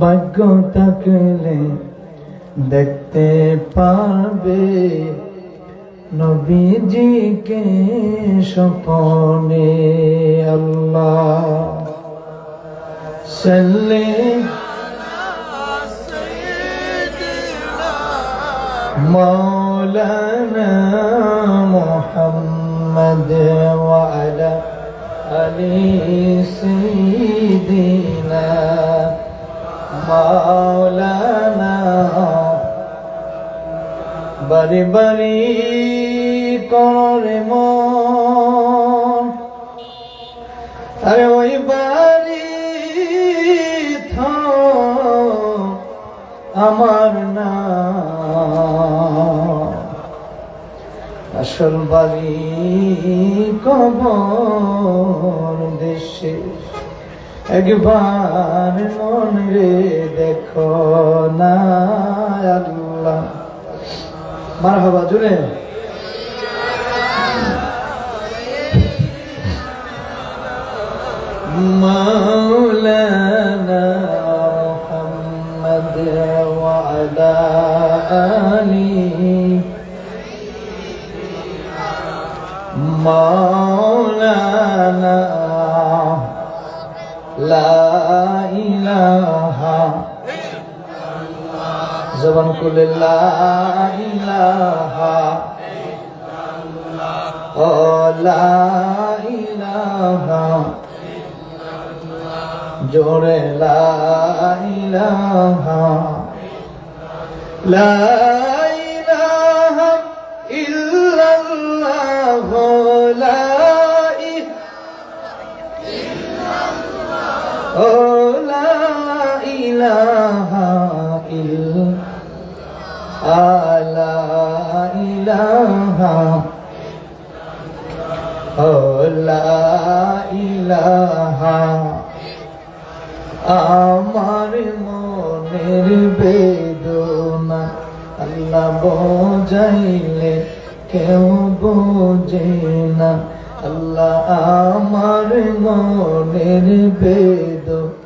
ভাগ্য থাকলে দেখতে পারবে নবীজিকে স্বপনে। আল্লাহ সাল্লি মাওলানা মুহাম্মদ ওয়া আলা আলি সাইয়্যিদিনা মাওলানা। বারি বারি করে মন, আরে ওই বাড়ি আমার না, আসল বাড়ি কবর দেশে। একবার মন রে দেখো না। আল্লাহ মারহাবা জুড়ে। মাওলানা মুহাম্মদ ওয়া আলা আলিহি মাওলানা লা ইলাহা জবান খুলে লা ইলাহা ও লা ইলাহা জোরে লা ইলাহা লা ইলাহা ইল্লাল্লাহ লা ও লা ইলাহা লা ইলাহা ও লা ইলাহা। আমার মনের বেদনা আল্লাহ বোঝাইলে কেউ বোঝে না। আল্লাহ আমার মনের বেদনা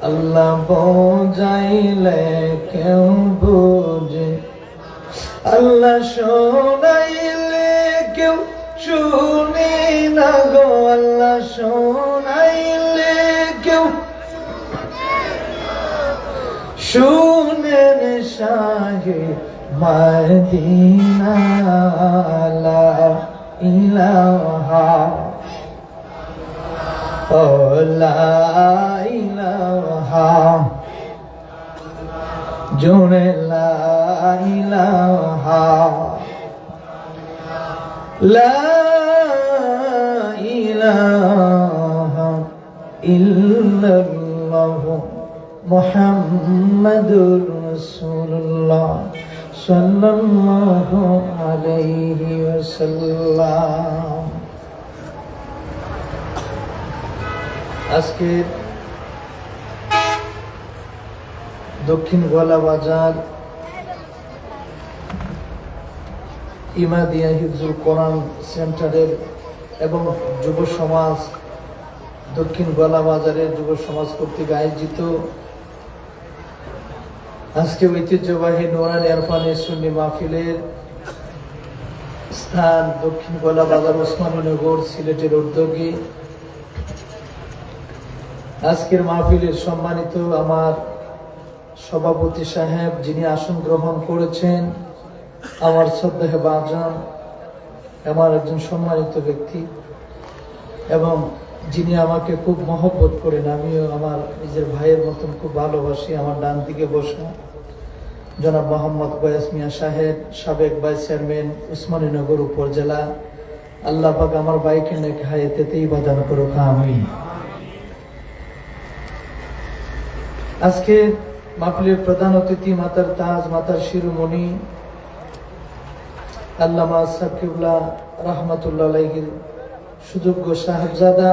আল্লাহ বোঝাইলে কেউ বোঝে। আল্লাহ শোনাইলে কেউ শুনে না গো। আল্লাহ শোনাইলে কেউ শুনেন শাহে মদিনা লা ইলাহা ও লা ইলাহা জোরে লা ইলাহা লা ইলাহা ইল্লাল্লাহ মুহাম্মাদুর রাসূলুল্লাহ সাল্লাল্লাহু আলাইহি ওয়াসাল্লাম। আজকে দক্ষিণ গোয়ালা বাজার ইমাদিয়া হিফজুল কোরআন সেন্টারের এবং যুব সমাজ দক্ষিণ গোয়ালা বাজারের যুব সমাজ কর্তৃক আয়োজিত আজকে ঐতিহ্যবাহী নুরানি আরফানি সুন্নি মাহফিলের স্থান দক্ষিণ গোয়ালা বাজার ওসমানীনগর সিলেটের উদ্যোগে আজকের মাহফিলের সম্মানিত আমার সভাপতি সাহেব, যিনি আসন গ্রহণ করেছেন, আমার শ্রদ্ধেয় বাজান, আমার একজন সম্মানিত ব্যক্তি এবং যিনি আমাকে খুব মহব্বত করেন, আমিও আমার নিজের ভাইয়ের মতন খুব ভালোবাসি। আমার ডান দিকে বসা জনাব মোহাম্মদ গয়াস মিয়া সাহেব, সাবেক ভাইস চেয়ারম্যান ওসমানীনগর উপজেলা। আল্লাহ পাক আমার ভাইকে নেক হায়াতে ইবাদত করুক, আমিন। আজকে মাহফিলের প্রধান অতিথি মাতার তাজ, মাতার শিরোমণি আল্লামা সাকিবুল্লাহ রহমতুল্লাহ আলাইহির সুযোগ্য সাহেবজাদা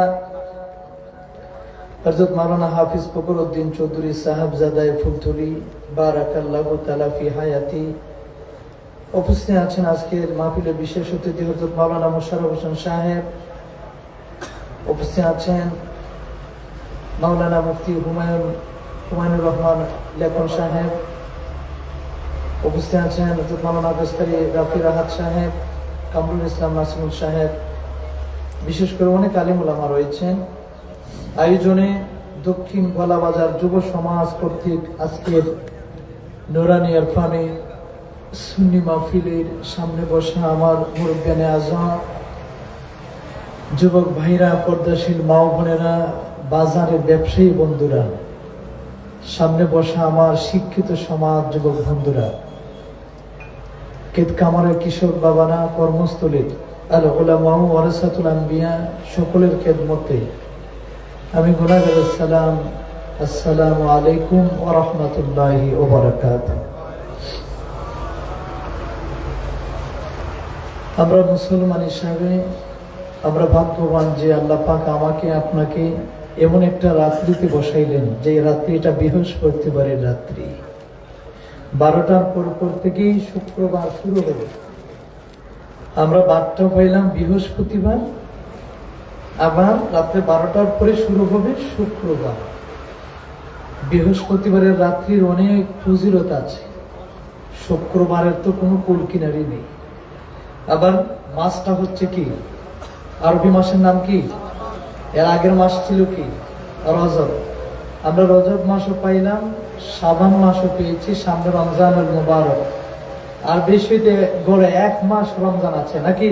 হযরত মাওলানা হাফিজ ফখরুদ্দিন চৌধুরী সাহেবজাদায়ে ফুলতলি বারাকাল্লাহু তাআলা ফি হায়াতি। উপস্থিত আছেন আজকের মাহফিলের বিশেষ অতিথি হযরত মাওলানা মোশাররফ হোসেন সাহেব, উপস্থিত আছেন মাওলানা মুফতি হুমায়ুনুর রহমান লেখন সাহেব, উপস্থিত আছেন মাওলানা বেস্তারি রাফি রাহাত সাহেব, কামরুল ইসলাম নাসিমুল সাহেব, বিশেষ করে অনেক আলিম উলামা রয়েছেন। আয়োজনে দক্ষিণ গলাবাজার যুব সমাজ কর্তৃক আজকের নুরানি ইরফানি সুন্নি মাহফিলের সামনে বসা আমার মুরব্বিয়ানে আজম, যুবক ভাইরা, পর্দাশীল মা বোনেরা, বাজারের ব্যবসায়ী বন্ধুরা, সামনে বসা আমার শিক্ষিত সমাজ যুবক বন্ধুরা, কেত কামারের কৃষক বাবারা, কর্মস্থলীর আল উলামা ওয়ারাসাতুল আম্বিয়া, সকলের খেদমতে আমি গুনাহগার সালাম, আসসালামু আলাইকুম ওয়া রাহমাতুল্লাহি ওয়া বারাকাতুহু। আমরা মুসলমান হিসাবে আমরা ভাগ্যবান যে আল্লাহ পাক আমাকে আপনাকে এমন একটা রাত্রিতে বসাইলেন যে রাত্রিটা বৃহস্পতিবারের রাত্রি। 12টার পর থেকেই শুক্রবার শুরু হবে। আমরা বার্তা পাইলাম বৃহস্পতিবার, আবার রাত্রে 12টার পরে শুরু হবে শুক্রবার। বৃহস্পতিবারের রাত্রির অনেক ফজিলত আছে, শুক্রবারের তো কোনো কুলকিনারি নেই। আবার মাসটা হচ্ছে কি, আরবি মাসের নাম কি? এর আগের মাস ছিল কি? রজব। আমরা রজব মাসও পাইলাম, শাবান মাসও পেয়েছি, সামনে রমজানুল মুবারক। আর বেশিতে গড়ে 1 মাস রমজান আছে নাকি?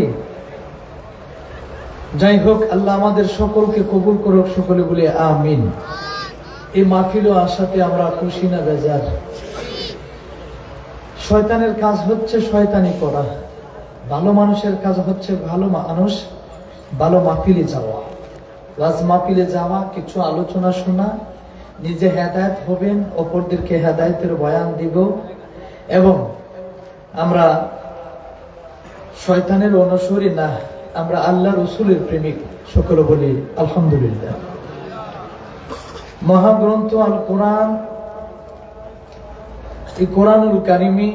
যাই হোক, আল্লাহ আমাদের সকলকে কবুল করুক, সকলে বলে আমিন। এই মাহফিলও আসাতে আমরা খুশি না বেজার? শয়তানের কাজ হচ্ছে শয়তানি করা, ভালো মানুষের কাজ হচ্ছে ভালো মানুষ ভালো মাহফিলে যাওয়া, ওয়াজ মাহফিলে যাওয়া, কিছু আলোচনা শোনা, নিজে হেদায়েত হবেন, অপরদেরকে হেদায়েতের বয়ান দিব। এবং আমরা শয়তানের অনুসারী না, আমরা আল্লাহ রসুলের প্রেমিক। সকলে বলি আলহামদুলিল্লাহ। মহাগ্রন্থ আল কোরআন, এই কোরআনুল কারিমে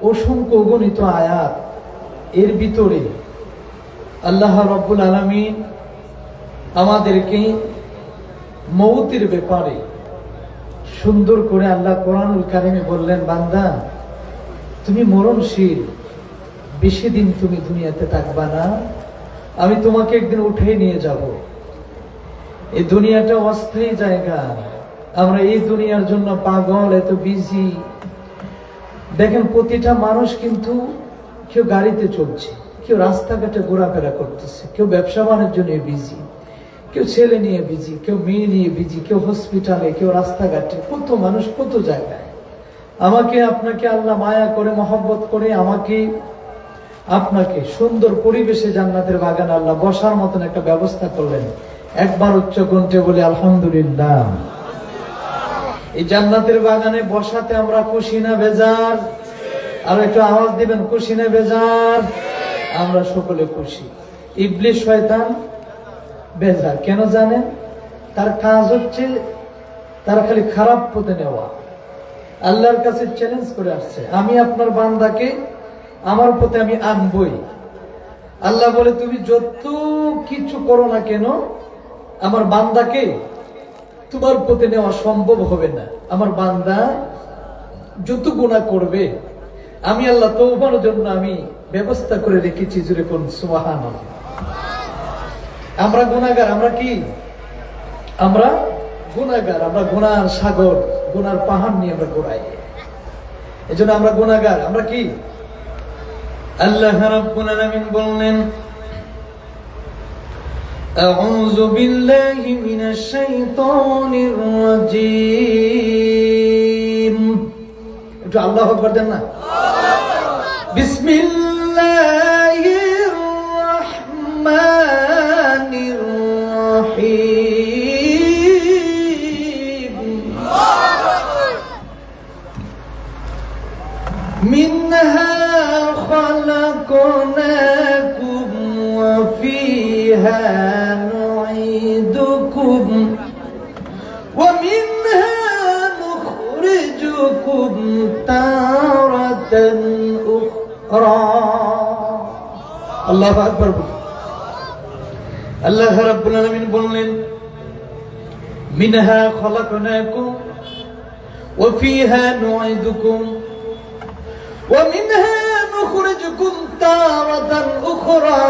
অসংখ্য অগণিত আয়াত, এর ভিতরে আল্লাহ রাব্বুল আলামিন আমাদেরকে মৌতের ব্যাপারে সুন্দর করে আল্লাহ কোরআনুল কারিমে বললেন, বান্দা তুমি মরণশীল, বেশি দিন তুমি দুনিয়াতে থাকবা না, আমি তোমাকে একদিন উঠে নিয়ে যাব। এই দুনিয়াটা অস্থায়ী জায়গা, আমরা এই দুনিয়ার জন্য পাগল, এত বিজি। দেখেন প্রতিটা মানুষ কিন্তু কেউ গাড়িতে চলছে, কেউ রাস্তাঘাটে ঘোরাফেরা করতেছে, কেউ ব্যবসা বাণিজ্য নিয়ে বিজি, কেউ ছেলে নিয়ে বিজি, কেউ মেয়ে নিয়ে বিজি, কেউ হসপিটালে, কেউ রাস্তাঘাটে, কত মানুষ কত জায়গায়। আমাকে আপনাকে আল্লাহ মায়া করে মহব্বত করে আমাকে আপনাকে সুন্দর পরিবেশে জান্নাতের বাগান আল্লাহ বসার মতন একটা ব্যবস্থা করলেন। একবার উচ্চ কণ্ঠে বলি আলহামদুলিল্লাহ। এই জান্নাতের বাগানে বসাতে আমরা খুশি না বেজার? আর একটু আওয়াজ দিবেন, খুশি না বেজার? আমরা সকলে খুশি। ইবলিস শয়তান বেজার কেন জানেন? তার কাজ হচ্ছে তার খালি খারাপ পথে নেওয়া। আল্লাহর কাছে চ্যালেঞ্জ করে আসছে, আমি আপনার বান্দাকে আমার পথে আমি আনবই। আল্লাহ বলে, তুমি যত কিছু করো না কেন, আমার বান্দাকে তোমার পথে নেওয়া সম্ভব হবে না। আমার বান্দা যত গুনাহ করবে, আমি আল্লাহ তওবার জন্য আমি ব্যবস্থা করে রেখেছি। জুড়ে কোন সুবহানাল্লাহ। আমরা গুনাহগার, আমরা কি? আমরা গুনাহগার, আমরা গুনার সাগর, গুনার পাহাড় নিয়ে আমরা ঘোরাই। এজন্য আমরা গুনাহগার। আমরা কি? আল্লাহ রাব্বুল আলামিন বললেন, আউযু বিল্লাহি মিনাশ শাইতানির রাজীম। একটু আল্লাহু আকবার দেন না? বিসমিল্লাহির রাহমানির রাহিম। মিনহা خلقناكم وفيها نعيدكم ومنها نخرجكم تارة أخرى। الله أكبر। আল্লাহ রাব্বুল আলামিন বললেন, মিনহা খলাকনাকুম ওয়া ফিহা নুঈদুকুম ওয়া মিনহা নুখরিজুকুম তারাতান উখরা।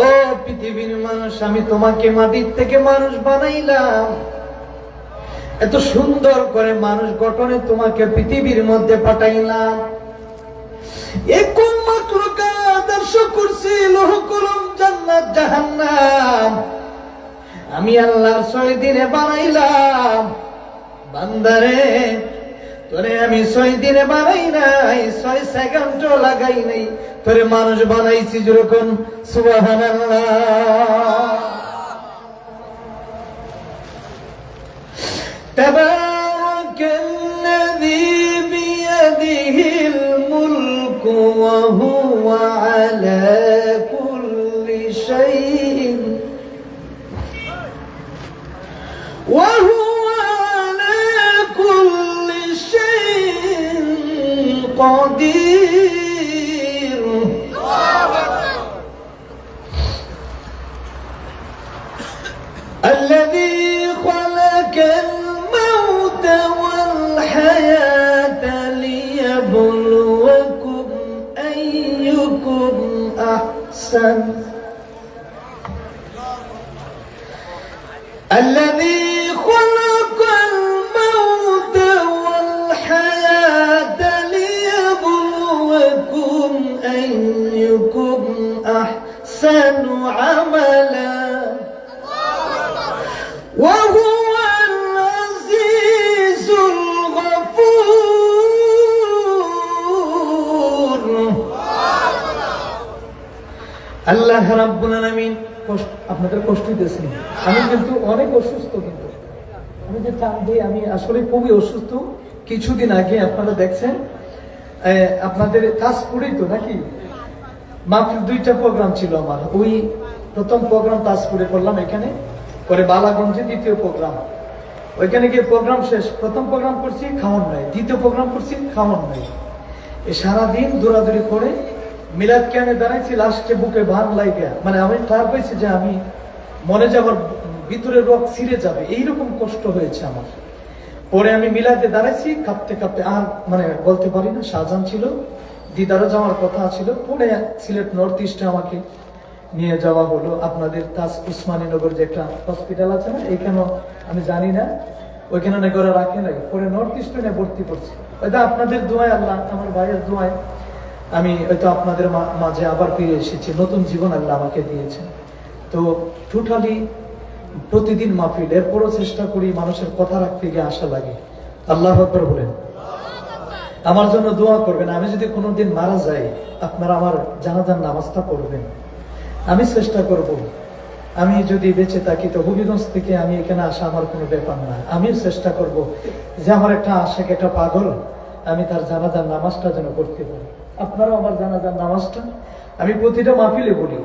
ও পৃথিবীর মানুষ, আমি তোমাকে মাটির থেকে মানুষ বানাইলাম, এত সুন্দর করে মানুষ গঠনে তোমাকে পৃথিবীর মধ্যে পাঠাইলাম। একুল মাখলুকাত আরশ কুরসি লৌহ কলম জান্নাত জাহান্নাম আমি আল্লাহ 6 দিনে বানাইলাম। বান্দারে, তোরে আমি 6 দিনে বানাই নাই, 6 সেকেন্ডও লাগাই নাই, তোরে মানুষ বানাইছি। যখন সুবহানাল্লাহ। তাবারাকাল্লাযী বিয়াদিহিল মুলকু ওয়া হুয়া আলা কুল্লি শাইইন ওয়া হুয়া আলা কুল্লি শাইইন কাদির। الذي خلق الموت والحياة ليبلوكم أيكم أحسن. الذي خلق الموت والحياة ليبلوكم أيكم أحسن عملا وهو العزيز الغفور. আল্লাহ রাব্বুল আলামিন আপনাদের কষ্ট দিতেছেন। আমি কিন্তু অনেক অসুস্থ, কিন্তু আমি যে টান দিই, আমি আসলে খুবই অসুস্থ। কিছুদিন আগে আপনারা দেখছেন, আপনাদের তাজপুরেই তো নাকি মাত্র 2টা প্রোগ্রাম ছিল আমার। ওই প্রথম প্রোগ্রাম তাজপুরে করলাম, এখানে পরে বালাগঞ্জে 2য় প্রোগ্রাম। ওইখানে গিয়ে প্রোগ্রাম শেষ, প্রথম প্রোগ্রাম করছি খাওয়ান নাই, 2য় প্রোগ্রাম করছি খাওয়ান নাই। এই সারাদিন দৌড়াদৌড়ি করে মিলাদ ক্যানে দাঁড়াইছি, লাস্টে বুকে ভান লাইগা, মানে আমি খারাপ হয়েছে যে আমি মনে যাবার ভিতরে রক ছিঁড়ে যাবে, এইরকম কষ্ট হয়েছে আমার। পরে আমি মিলাদে দাঁড়াইছি কাঁপতে কাঁপতে, আর মানে বলতে পারি না। শাহজাহান ছিল, দিদারও যাওয়ার কথা ছিল। পরে সিলেট নর্থ ইস্টে আমাকে নিয়ে যাওয়া হলো। আপনাদের তাজ উসমানীনগর যে একটা হসপিটাল আছে না, এইখানে আমি জানি না, ওইখানে না করে রাখে নাই। পরে নর্থ ইস্টে নিয়ে ভর্তি করছি। ওইটা আপনাদের দোয়ায়, আল্লাহ আমার ভাইয়ের দোয়ায় আমি হয়তো আপনাদের মাঝে আবার ফিরে এসেছি। নতুন জীবন আল্লাহ আমাকে দিয়েছেন। তো টোটালি প্রতিদিন মাহফিল, এরপরও চেষ্টা করি মানুষের কথা রাখতে গিয়ে আশা লাগে। আল্লাহু আকবার বলেন। আমার জন্য দোয়া করবেন। আমি যদি কোনোদিন মারা যাই, আপনারা আমার জানাজার নামাজটা পড়বেন। আমি চেষ্টা করব, আমি যদি বেঁচে থাকি তো হবিগঞ্জ থেকে আমি এখানে আসা আমার কোনো ব্যাপার না। আমি চেষ্টা করব যে আমার একটা আশেক, একটা পাগল, আমি তার জানাজার নামাজটা যেন করতে পারি। আপনারা আমার জানাজার নামাজটা, আমি প্রতিটা মাহফিলে বলি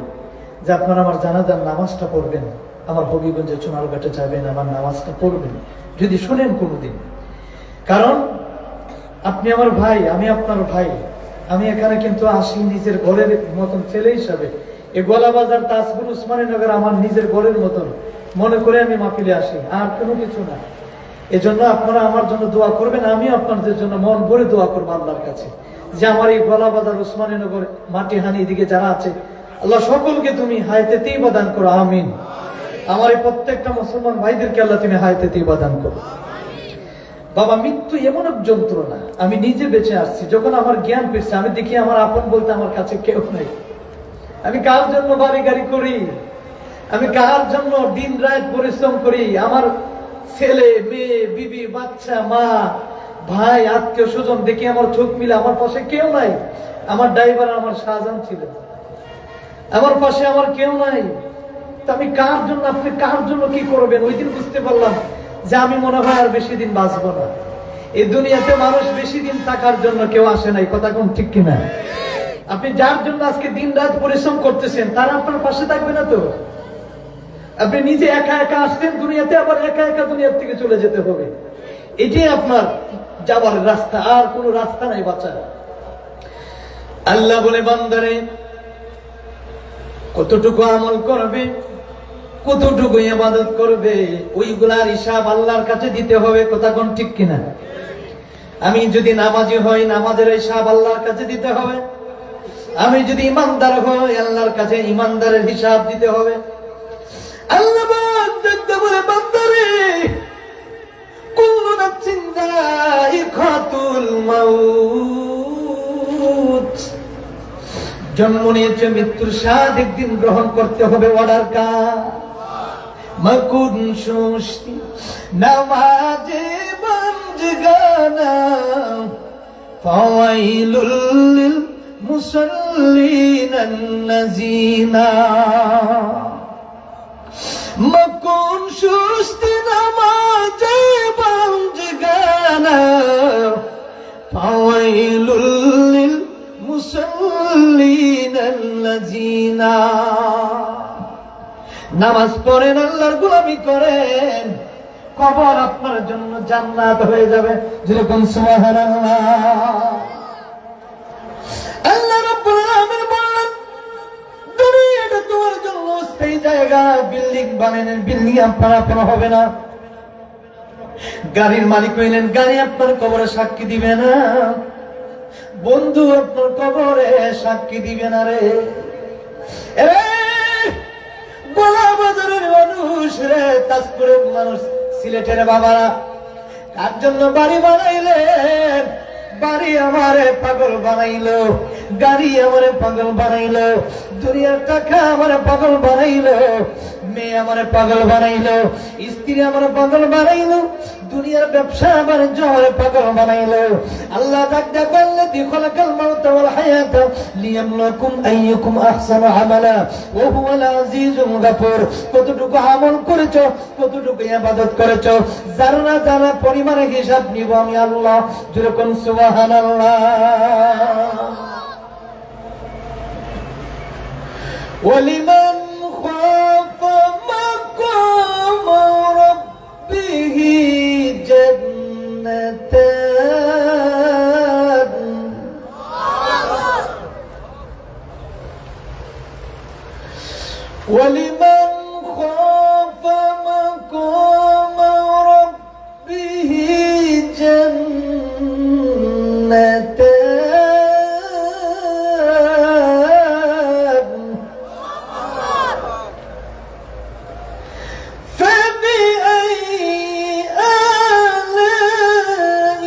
যে আপনারা আমার জানাজার নামাজটা পড়বেন, আমার হবিগঞ্জে চুনারঘাটে যাবেন, আমার নামাজটা পড়বেন যদি শুনেন কোনোদিন। কারণ আপনি আমার ভাই, আমি আপনার ভাই। আমি এখানে কিন্তু আসি নিজের ঘরের মতন ছেলে হিসাবে। এই গোলাবাজার তাজপুর উসমানীনগর আমার নিজের ঘরের মতন মনে করে আমি মাহফিলে আসি, আর কোনো কিছু না। এজন্য আপনারা আমার জন্য দোয়া করবেন, আমি আপনাদের জন্য মন ভরে দোয়া করবো আল্লাহর কাছে যে আমার এই গোলাবাজার উসমানীনগর মাটিহানি এদিকে যারা আছে, আল্লাহ সকলকে তুমি হায়াতে তৈয়বা দান করো, আমিন। আমার এই প্রত্যেকটা মুসলমান ভাইদেরকে আল্লাহ তুমি হায়াতে তৈয়বা দান করো। বাবা, মৃত্যু এমন এক যন্ত্রণা। আমি নিজে বেঁচে আসছি, যখন আমার জ্ঞান ফিরছে আমি দেখি আমার আপন বলতে আমার কাছে কেউ নাই। আমি কার জন্য বাড়ি গাড়ি করি, আমি কার জন্য দিন রাত পরিশ্রম করি, আমার ছেলে মেয়ে বিবি বাচ্চা মা ভাই আত্মীয় স্বজন দেখি আমার চোখ মিলে আমার পাশে কেউ নাই। আমার ড্রাইভার আমার শাহজাহান ছিল, আমার পাশে আমার কেউ নাই। আমি কার জন্য, আপনি কার জন্য কি করবেন? ওই দিন বুঝতে পারলাম যে আমি মনে হয় আর বেশি দিন বাঁচবো না। এই দুনিয়াতে মানুষ বেশি দিন থাকার জন্য কেউ আসে নাই, কথা কোন ঠিক কিনা? আপনি যার জন্য আজকে দিন রাত পরিশ্রম করতেছেন, তারা আপনার পাশে থাকবে না তো? আপনি নিজে একা একা আসছেন দুনিয়াতে, আবার একা একা দুনিয়ার থেকে চলে যেতে হবে। এটাই আপনার যাবার রাস্তা, আর কোন রাস্তা নাই বাঁচার। আল্লাহ বলে, বান্দারে কতটুকু আমল করবে, কতটুকু ইবাদত করবে, ওইগুলার হিসাব আল্লাহর কাছে দিতে হবে। কথা কোন ঠিক কিনা? আমি যদি নামাজি হই, নামাজের হিসাব আল্লাহর কাছে দিতে হবে। আমি যদি ইমানদার হই, আল্লাহর কাছে ইমানদারের হিসাব দিতে হবে। আল্লাহ দেখতে বলে, বান্দারে, কুল্লু নাফসিন যায়িকাতুল মাউত, জন্ম নিয়েছে, মৃত্যুর স্বাদ একদিন গ্রহণ করতে হবে। অর্ডার কা মাকুন সুস্তি নামাজে বন্দগানা ফাওয়াইলুল লিল মুসাল্লিন আল্লাযিনা, মাকুন সুস্তি নামাজে বন্দগানা ফাওয়াইলুল লিল মুসাল্লিন আল্লাযিনা। নামাজ পড়েন, আল্লাহর গোলামি করেন, কবর আপনার জন্য জান্নাত হয়ে যাবে। যেরকম সুবহানাল্লাহ। আল্লাহ রাব্বুল আলামিন বলেন, দুনিয়াটা তোমার জন্য স্থায়ী জায়গা। বিল্ডিং বানালেন, বিল্ডিং আপনার আপন হবে না। গাড়ির মালিক হইলেন, গাড়ি আপনার কবরে সাক্ষী দিবে না। বন্ধু আপনার কবরে সাক্ষী দিবে না রে। গোলা বাজারের মানুষ রে, তাজপুরের মানুষ, সিলেটের বাবারা, তার জন্য বাড়ি বানাইলেন। বাড়ি আমারে পাগল বানাইলো, গাড়ি আমারে পাগল বানাইলো, দুনিয়ার টাকা আমারে পাগল বানাইলো, মেয়ে আমারে পাগল বানাইলো, স্ত্রী আমারে পাগল বানাইলো, দুনিয়ার ব্যবসা বাণিজ্য আমারে পাগল বানাইলো। আল্লাহ ডাকতে বললে, খালাকাল মাউতা ওয়াল হায়াতা লিয়াবলুয়াকুম আইয়ুকুম আহসানু আমালা ওয়া হুয়াল আজিজুল গাফুর। কতটুকু আমল করেছো, কতটুকু ইবাদত করেছো, যারা যারা পরিমাণে হিসাব নিব আমি আল্লাহ। যেরকম সুবহানাল্লাহ। ওয়ালিমান খাফা মাকাম রাব্বিহি জান্নাতান, ওয়ালিমান খাফা মাকাম রাব্বিহি জান্নাতান, فبأي آلاء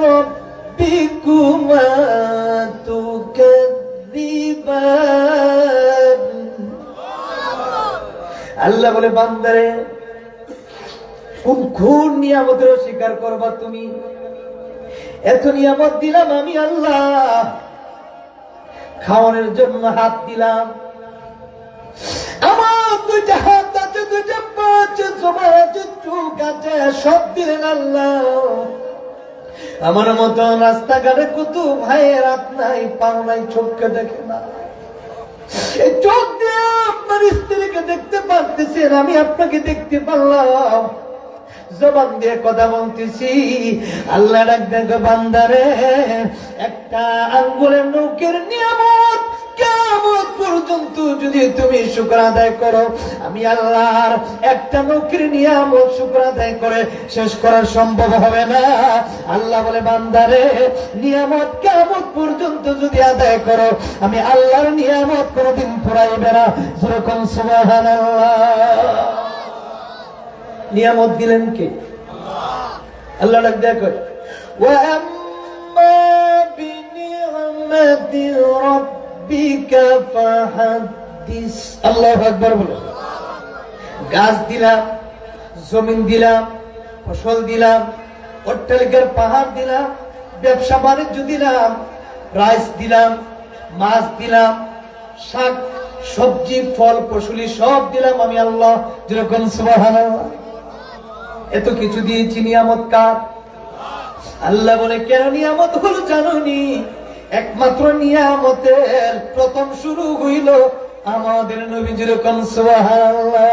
ربكما تكذبان। আল্লাহ বলে, বান্দারে, কোন কোন নিয়ামতের স্বীকার করবা তুমি? এত নিয়ামত দিলাম আমি আল্লাহ। খাওয়ানোর জন্য হাত দিলাম, আমার দুইটা হাত আছে, দুইটা পা আছে, জমা আছে, চোখ আছে, সব দিলেন আল্লাহ। আমার মতো রাস্তাঘাটে কত ভাইয়ের হাত নাই, পাও নাই, চোখকে দেখে না। এই চোখ দিয়ে আপনার স্ত্রীকে দেখতে পারতেছেন, আমি আপনাকে দেখতে পারলাম। জবান দিয়ে কথা বলতেছি। আল্লাহ ডাক দেখো, বান্দারে, একটা আঙ্গুলের নৌকের নিয়ামত কিয়ামত পর্যন্ত যদি তুমি শুকর আদায় করো, আমি আল্লাহর একটা নৌকের নিয়ামত শুকর আদায় করে শেষ করা সম্ভব হবে না। আল্লাহ বলে, বান্দারে, নিয়ামত কিয়ামত পর্যন্ত যদি আদায় করো, আমি আল্লাহর নিয়ামত কোনোদিন ফুরাইবে না। যেরকম সুবহানাল্লাহ। নিয়ামত দিলেন কে? আল্লাহ ডাক দেখো, ওয়া আম্মা বিনি'মাতি রাব্বিকা ফাহাদ্দিস। আল্লাহু আকবার বলো। গাছ দিলাম, জমিন দিলাম, ফসল দিলাম, অট্টালিকার পাহাড় দিলাম, ব্যবসা বাণিজ্য দিলাম, রাইস দিলাম, মাছ দিলাম, শাক সবজি ফল ফসলি সব দিলাম আমি আল্লাহ। যেরকম সুবহানাল্লাহ। এত কিছু দিয়েছি, নিয়ামত কার? আল্লাহ বলে, কেন নিয়ামত হলো জানোনি? একমাত্র নিয়ামতের প্রথম শুরু হইল আমাদের নবী। যেরকম সুবহানাল্লাহ।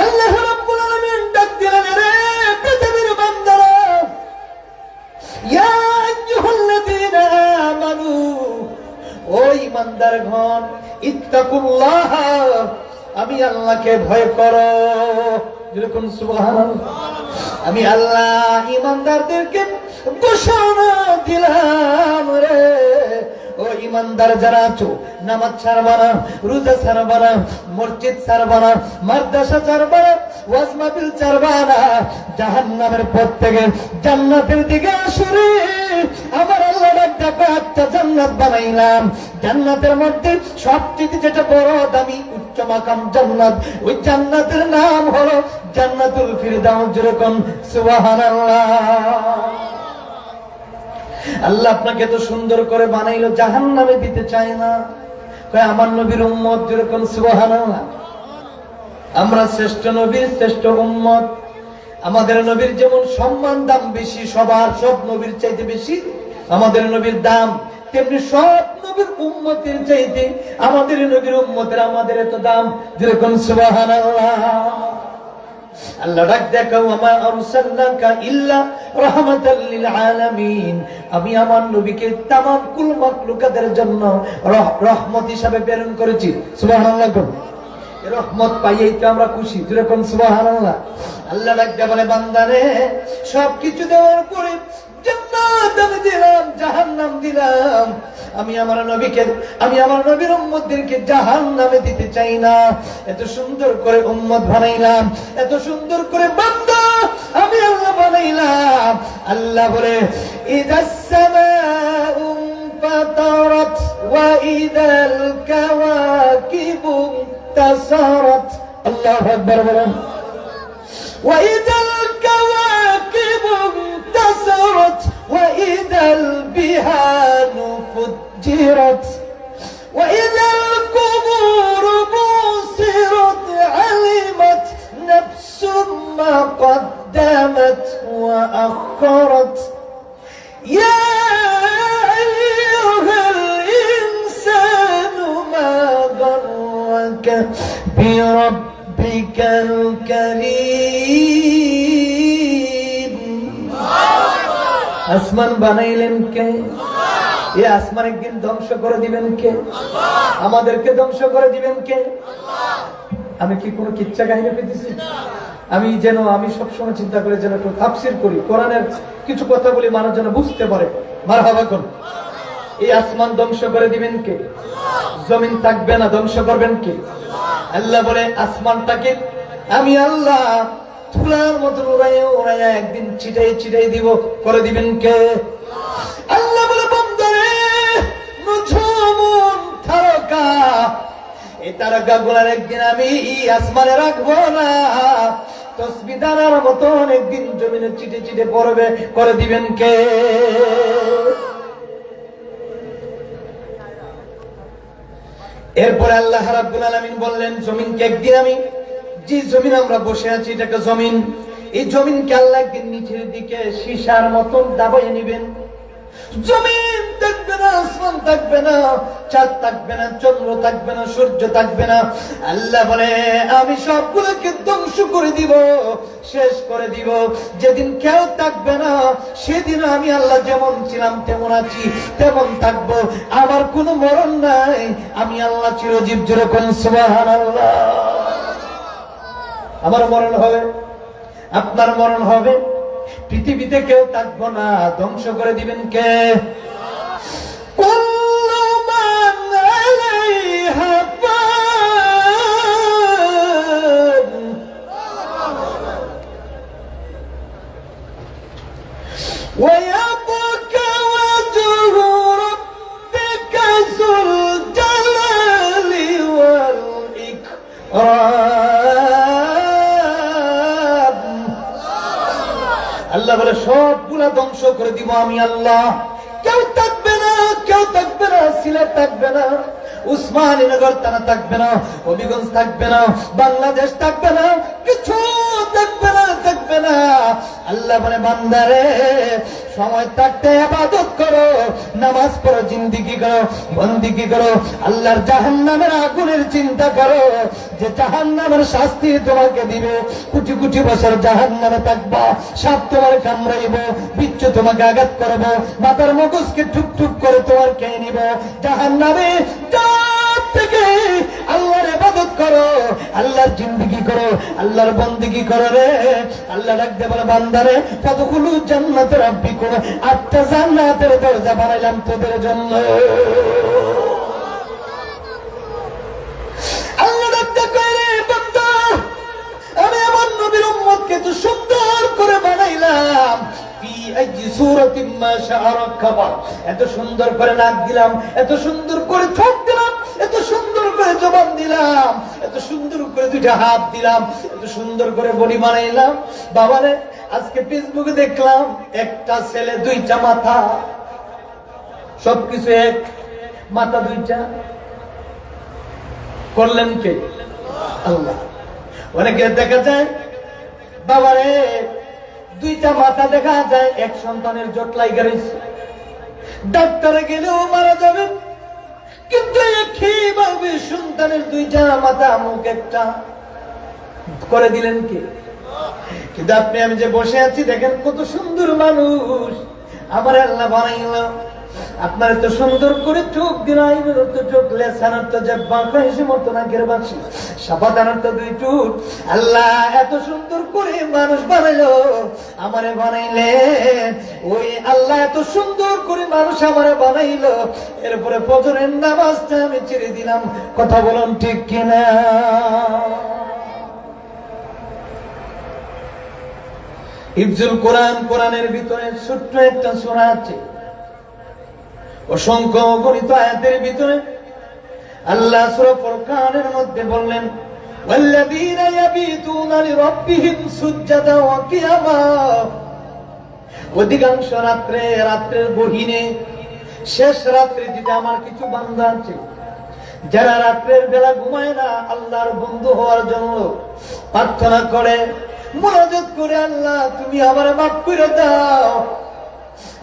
আল্লাহ রাব্বুল আলামিন ডাক দিলেন, রে পৃথিবীর বান্দারা, ইয়া আইয়ুহাল্লাযীনা আমানু, ও ইমানদার ঘর, ইত্তাকুল্লাহ, আমি আল্লাহকে ভয় করো। যেরকম সুবহানাল্লাহ। আমি আল্লাহ ইমানদারদেরকে ঘোষণা দিলাম রে, ও ইমানদার যারা আছো, নামাজ ছাড়বা না, রোজা ছাড়বা না, মসজিদ ছাড়বা না, মাদ্রাসা ছাড়বা না, ওয়াজ মাহফিল ছাড়বা না, জাহান্নামের পথ থেকে জান্নাতের দিকে আসরে। আমার আল্লাহ ডাকা একটা জান্নাত বানাইলাম, জান্নাতের মধ্যে সবচেয়ে যেটা বড় দামি উচ্চ মাকাম জান্নাত, ওই জান্নাতের নাম হলো জান্নাতুল ফিরদাউস। যেরকম সুবহানাল্লাহ। আল্লাহ আপনাকে এত সুন্দর করে বানাইলো, জাহান্নামে দিতে চায় না। কয় আমার নবীর উম্মত। যেরকম সুবহানাল্লাহ। আমরা শ্রেষ্ঠ নবীর শ্রেষ্ঠ উম্মত। আমাদের নবীর যেমন সম্মান দাম বেশি, সবার সব নবীর চাইতে বেশি আমাদের নবীর দাম, তেমনি সব নবীর উম্মতের চাইতে আমাদের নবীর উম্মতের আমাদের এত দাম। যেরকম সুবহানাল্লাহ। আল্লাহ ডাক দেখাও, আমা আরসালনাকা ইল্লা রাহমাতাল লিল আলামিন, আমি আমার নবীকে তামাম কুল মাখলুকাতের জন্য রহমত হিসাবে প্রেরণ করেছি। সুবহানাল্লাহ। রহমত পাইয়েই তো আমরা খুশি। যেরকম সুবহানাল্লাহ। আল্লাহ ডাক দেয়া বলে, বান্দারে সবকিছু দেওয়ার পরে জান্নাত আমি দিলাম, জাহান্নাম দিলাম, আমি আমার নবীকে, আমি আমার নবীর উম্মতদেরকে জাহান্নামে দিতে চাই না। এত সুন্দর করে উম্মত বানাইলাম, এত সুন্দর করে বান্দা আমি আল্লাহ বানাইলাম। আল্লাহ বলে, ইদাস সামাউ ফাতারাত ওয়া ইদাল কাওয়াকিবু তাসারাত। আল্লাহু আকবার বলেন। ওয়া ইদাল কাওয়াকিবু তাসারাত ওয়া ইদাল বিহানু ফুজ্জিরাত ওয়া ইদাল কুবুরু বুসিরাত আলিমাত নাফসুম মা قدمت وأخرت يا أيها الإنسان ما غرك بربك الكريم। আসমান বানাইলেন কে? এই আসমান একদিন ধ্বংস করে দিবেন কে? আমাদেরকে ধ্বংস করে দিবেন কে? আমি কি কোনো কিচ্ছা কাহিনী পেতেছি? আমি সবসময় চিন্তা করে যেন একটু তাফসীর করি, কোরআনের কিছু কথা বলি, মানুষ যেন বুঝতে পারে। মারহাবা কোন। এই আসমান ধ্বংস করে দিবেন কে? জমিন থাকবে না, ধ্বংস করবেন কে? আল্লাহ বলে, আসমানটাকে আমি আল্লাহ তুলার মতন উড়াইয়া উড়াইয়া একদিন ছিটাই ছিটাই দিব, করে দিবেন কে? আল্লাহ বলে, বান্দারে নুজুমুন তারকা, এই তারকা গুলার একদিন আমি আসমানে রাখবো না, তসবিহ দানার মতন একদিন জমিনে চিটে চিটে পড়বে, করে দিবেন কে? এরপরে আল্লাহ রাব্বুল আলামিন বললেন, জমিনকে একদিন আমি, যে জমিন আমরা বসে আছি এটাকে জমিন, এই জমিনকে আল্লাহ একদিন নিচের দিকে সীসার মতন দাবাইয়ে নিবেন। জমিন থাকবে না, আসমান থাকবে না, চাঁদ থাকবে না, চন্দ্র থাকবে না, সূর্য থাকবে না। আল্লাহ বলে, আমি সবগুলোকে ধ্বংস করে দিব, শেষ করে দিব। যেদিন কেউ থাকবে না, সেদিন আমি আল্লাহ যেমন ছিলাম তেমন আছি, তেমন থাকবো। আমার কোনো মরণ নাই, আমি আল্লাহ চিরজীব। যেরকম সুবহানাল্লাহ। আমার মরণ হবে, আপনার মরণ হবে, পৃথিবীতে কেউ থাকবো না, ধ্বংস করে দিবেন কে? কুল্লু মান আলাইহা ফান ওয়া ইয়াবকা ওয়াজহু রাব্বিকা যুল জালালি ওয়াল ইকরাম। আল্লাহ বলে, সবগুলা ধ্বংস করে দিব আমি আল্লাহ। কেউ থাকবে না, কেউ থাকবে না, সিলেট থাকবে না, উসমানীনগর থানা থাকবে না, হবিগঞ্জ থাকবে না, বাংলাদেশ থাকবে না, কিছু থাকবে না, থাকবে না। আল্লাহ বলে, বান্দারে সময় থাকতে ইবাদত করো, নামাজ পড়ো, জিন্দেগি করো, বন্দেগি করো, আল্লাহর জাহান্নামের আগুনের চিন্তা করো, যে জাহান্নামের শাস্তি তোমাকে দিবে। কোটি কোটি বছর জাহান্নামে থাকবা, সাপ তোমার কামড়াইব, বিচ্ছু তোমাকে আঘাত করবো, মাথার মগজকে টুক টুক করে তোমার খেয়ে নিব। জাহান্নামে থেকে আল্লাহর ইবাদত করো, আল্লাহর জিন্দেগি করো, আল্লাহর বন্দেগি করো রে। আল্লাহ ডাকতে বলে বান্দারে ফাদখুলু জান্নাতে রাব্বিকুম, 8টা জান্নাতের দরজা বানাইলাম তোদের জন্য। আল্লাহ ডাকতে কইরে বান্দা আমি আমার নবীর উম্মতকে তো সুন্দর করে বানাইলাম, এত সুন্দর করে নাক দিলাম, এত সুন্দর করে ঠোঁট দিলাম, এত সুন্দর করে জবান দিলাম, এত সুন্দর করে দুইটা হাত দিলাম, এত সুন্দর করে বডি বানাইলাম। বাবারে আজকে ফেসবুকে দেখলাম একটা ছেলে 2টা মাথা, সবকিছু এক, মাথা 2টা। করলেন কে? আল্লাহ। অনেকে দেখা যায় বাবারে 2টা মাথা দেখা যায়, এক সন্তানের জটলাই গেছে, ডাক্তারে গেলেও মারা যাবে, কিন্তু একইভাবে সন্তানের 2টা মাথা, মুখ একটা করে দিলেন কে? কিন্তু আপনি আমি যে বসে আছি দেখেন কত সুন্দর মানুষ আমার আল্লাহ বানাইল। আপনার এত সুন্দর করে চোখ দিলাই, তো চোখ লেসানোর তো জব্বা কয়েসে মতো নাকের বাঁচি, সাপাদানোর তো 2 চুট। আল্লাহ এত সুন্দর করে মানুষ বানাইলো, আমারে বানাইলেন। ওই আল্লাহ এত সুন্দর করে মানুষ আমারে বানাইলো, এরপরে ফজরের নামাজটা আমি ছেড়ে দিলাম। কথা বলুন ঠিক কিনা? হিফজুল কোরআন, কোরআনের ভিতরে ছোট্ট একটা সূরা আছে, অসংখ্য অগণিত আয়াতের ভিতরে আল্লাহ সূরা ফুরকানের মধ্যে বললেন ওয়াল্লাযীনা ইয়াবিতুনা লিরাব্বিহিম সুজদান ওয়া কিয়ামা। অধিকাংশ রাত্রের গহীনে শেষ রাত্রে যেটা আমার কিছু বান্দা আছে যারা রাত্রের বেলা ঘুমায় না, আল্লাহর বন্ধু হওয়ার জন্য প্রার্থনা করে, মুনাজাত করে, আল্লাহ তুমি আমারে মাফ করে দাও,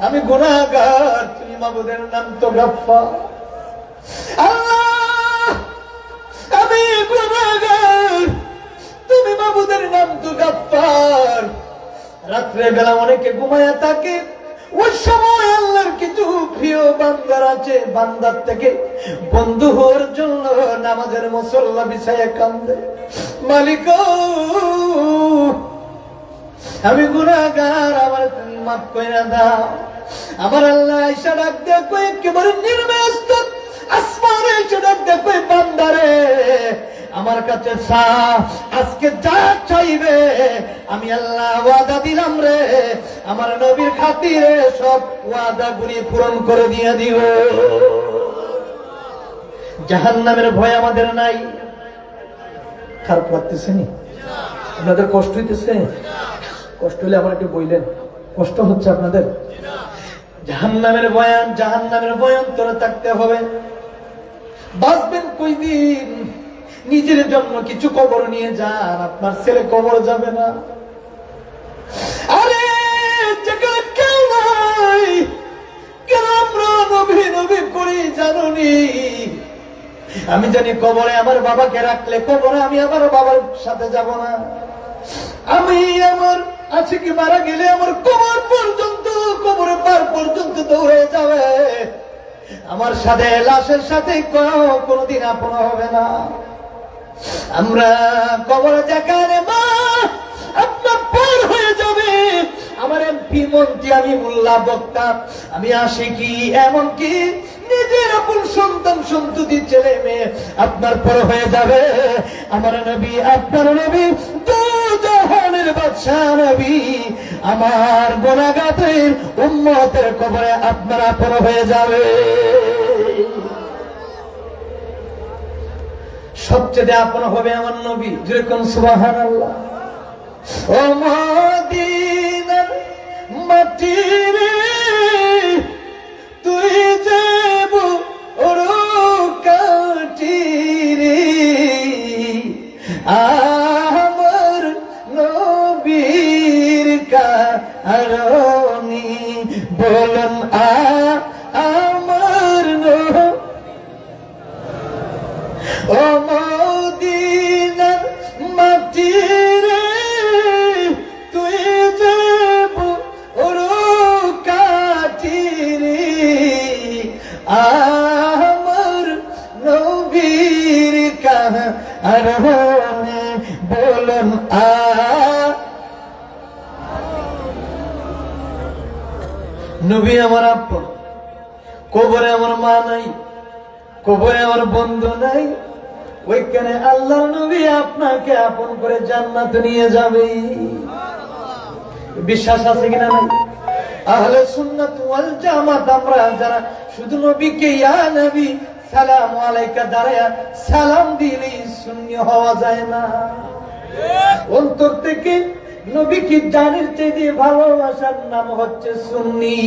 আমি গুনাহগার, তুমি মাবুদের নাম তো গাফফার। আল্লাহ আমি গুনাহগার, তুমি মাবুদের নাম তো গাফফার। রাত্রে বেলা অনেকে ঘুমায়া থাকে, ওই সময় আল্লাহর কিছু প্রিয় বান্দার আছে, বান্দার থেকে বন্ধু হওয়ার জন্য নামাজের মুসল্লা বিছায়া কান্দে, মালিক আমি গুনাহগার, আমার তুমি মাফ কইরা দাও। আমার আল্লাহ ঈশা ডাক দিয়ে কই, একেবারে নির্মস্ত আসমানে ঈশা ডাক দিয়ে কই, বান্দারে আমার কাছে চা, আজকে যা চাইবে আমি আল্লাহ ওয়াদা দিলাম রে, আমার নবীর খাতিরে সব ওয়াদাগুলি পূরণ করে দিয়ে দিব। জাহান্নামের ভয় আমাদের নাই। খারাপ লাগতেছে নি? আপনাদের কষ্ট হইতেছে? কষ্ট হলে আমার একটু বললেন, কষ্ট হচ্ছে আপনাদের? জাহান্নামের বয়ান তোরা থাকতে হবে। বাঁচবেন কয়দিন? নিজের জন্য কিছু কবর নিয়ে যান, আপনার ছেলে কবর যাবে না। আরে যেখানে কেউ নাই, কেন আমরা নবী নবী করি জানুনি? আমি জানি কবরে আমার বাবাকে রাখলে কবরে আমি আমার বাবার সাথে যাব না। আমি আমার আছে কি মারা গেলে আমার কবর পর্যন্ত, কবরে পার পর্যন্ত দৌড়ে যাবে, আমার সাথে লাশের সাথে কোনদিন আপন হবে না। আমরা কবরে যেখানে মা আপনার পার হয়ে যাবে, আমার এমপি মন্ত্রী, আমি মোল্লা বক্তা, আমি আশিকি, এমনকি নিজের আপন সন্তান সন্ততি ছেলে মেয়ে আপনার পর হয়ে যাবে। আমার নবী, আপনার নবী, দুজাহানের বাদশা নবী, আমার গুনাহগারের উম্মতের কবরে আপনার আপন হয়ে যাবে। সবচেয়ে আপন হবে আমার নবী। যেরকম সুবহানাল্লাহ। ও মদিনার মাটি রে, তুই যে বড় কাটি রে, আমার নবীর কারণে বলুন আমার ও মদিনার মাটি রে, তুই যে বড় কাটি রে, আমার নবী নবী আমার আপন, কবরে আমার মা নাই, কবরে আমার বন্ধু নাই, ওইখানে আল্লাহ নবী আপনাকে আপন করে জান্নাতে নিয়ে যাবে। বিশ্বাস আছে কিনা নাই? আহলে সুন্নাত ওয়াল জামাত আমরা যারা শুধু নবীকে ইয়া নবী সালাম আলাইকা দাঁড়ায়া সালাম দিলেই সুন্নি হওয়া যায় না। অন্তর থেকে নবীকে জানের চেয়ে ভালোবাসার নাম হচ্ছে সুন্নি।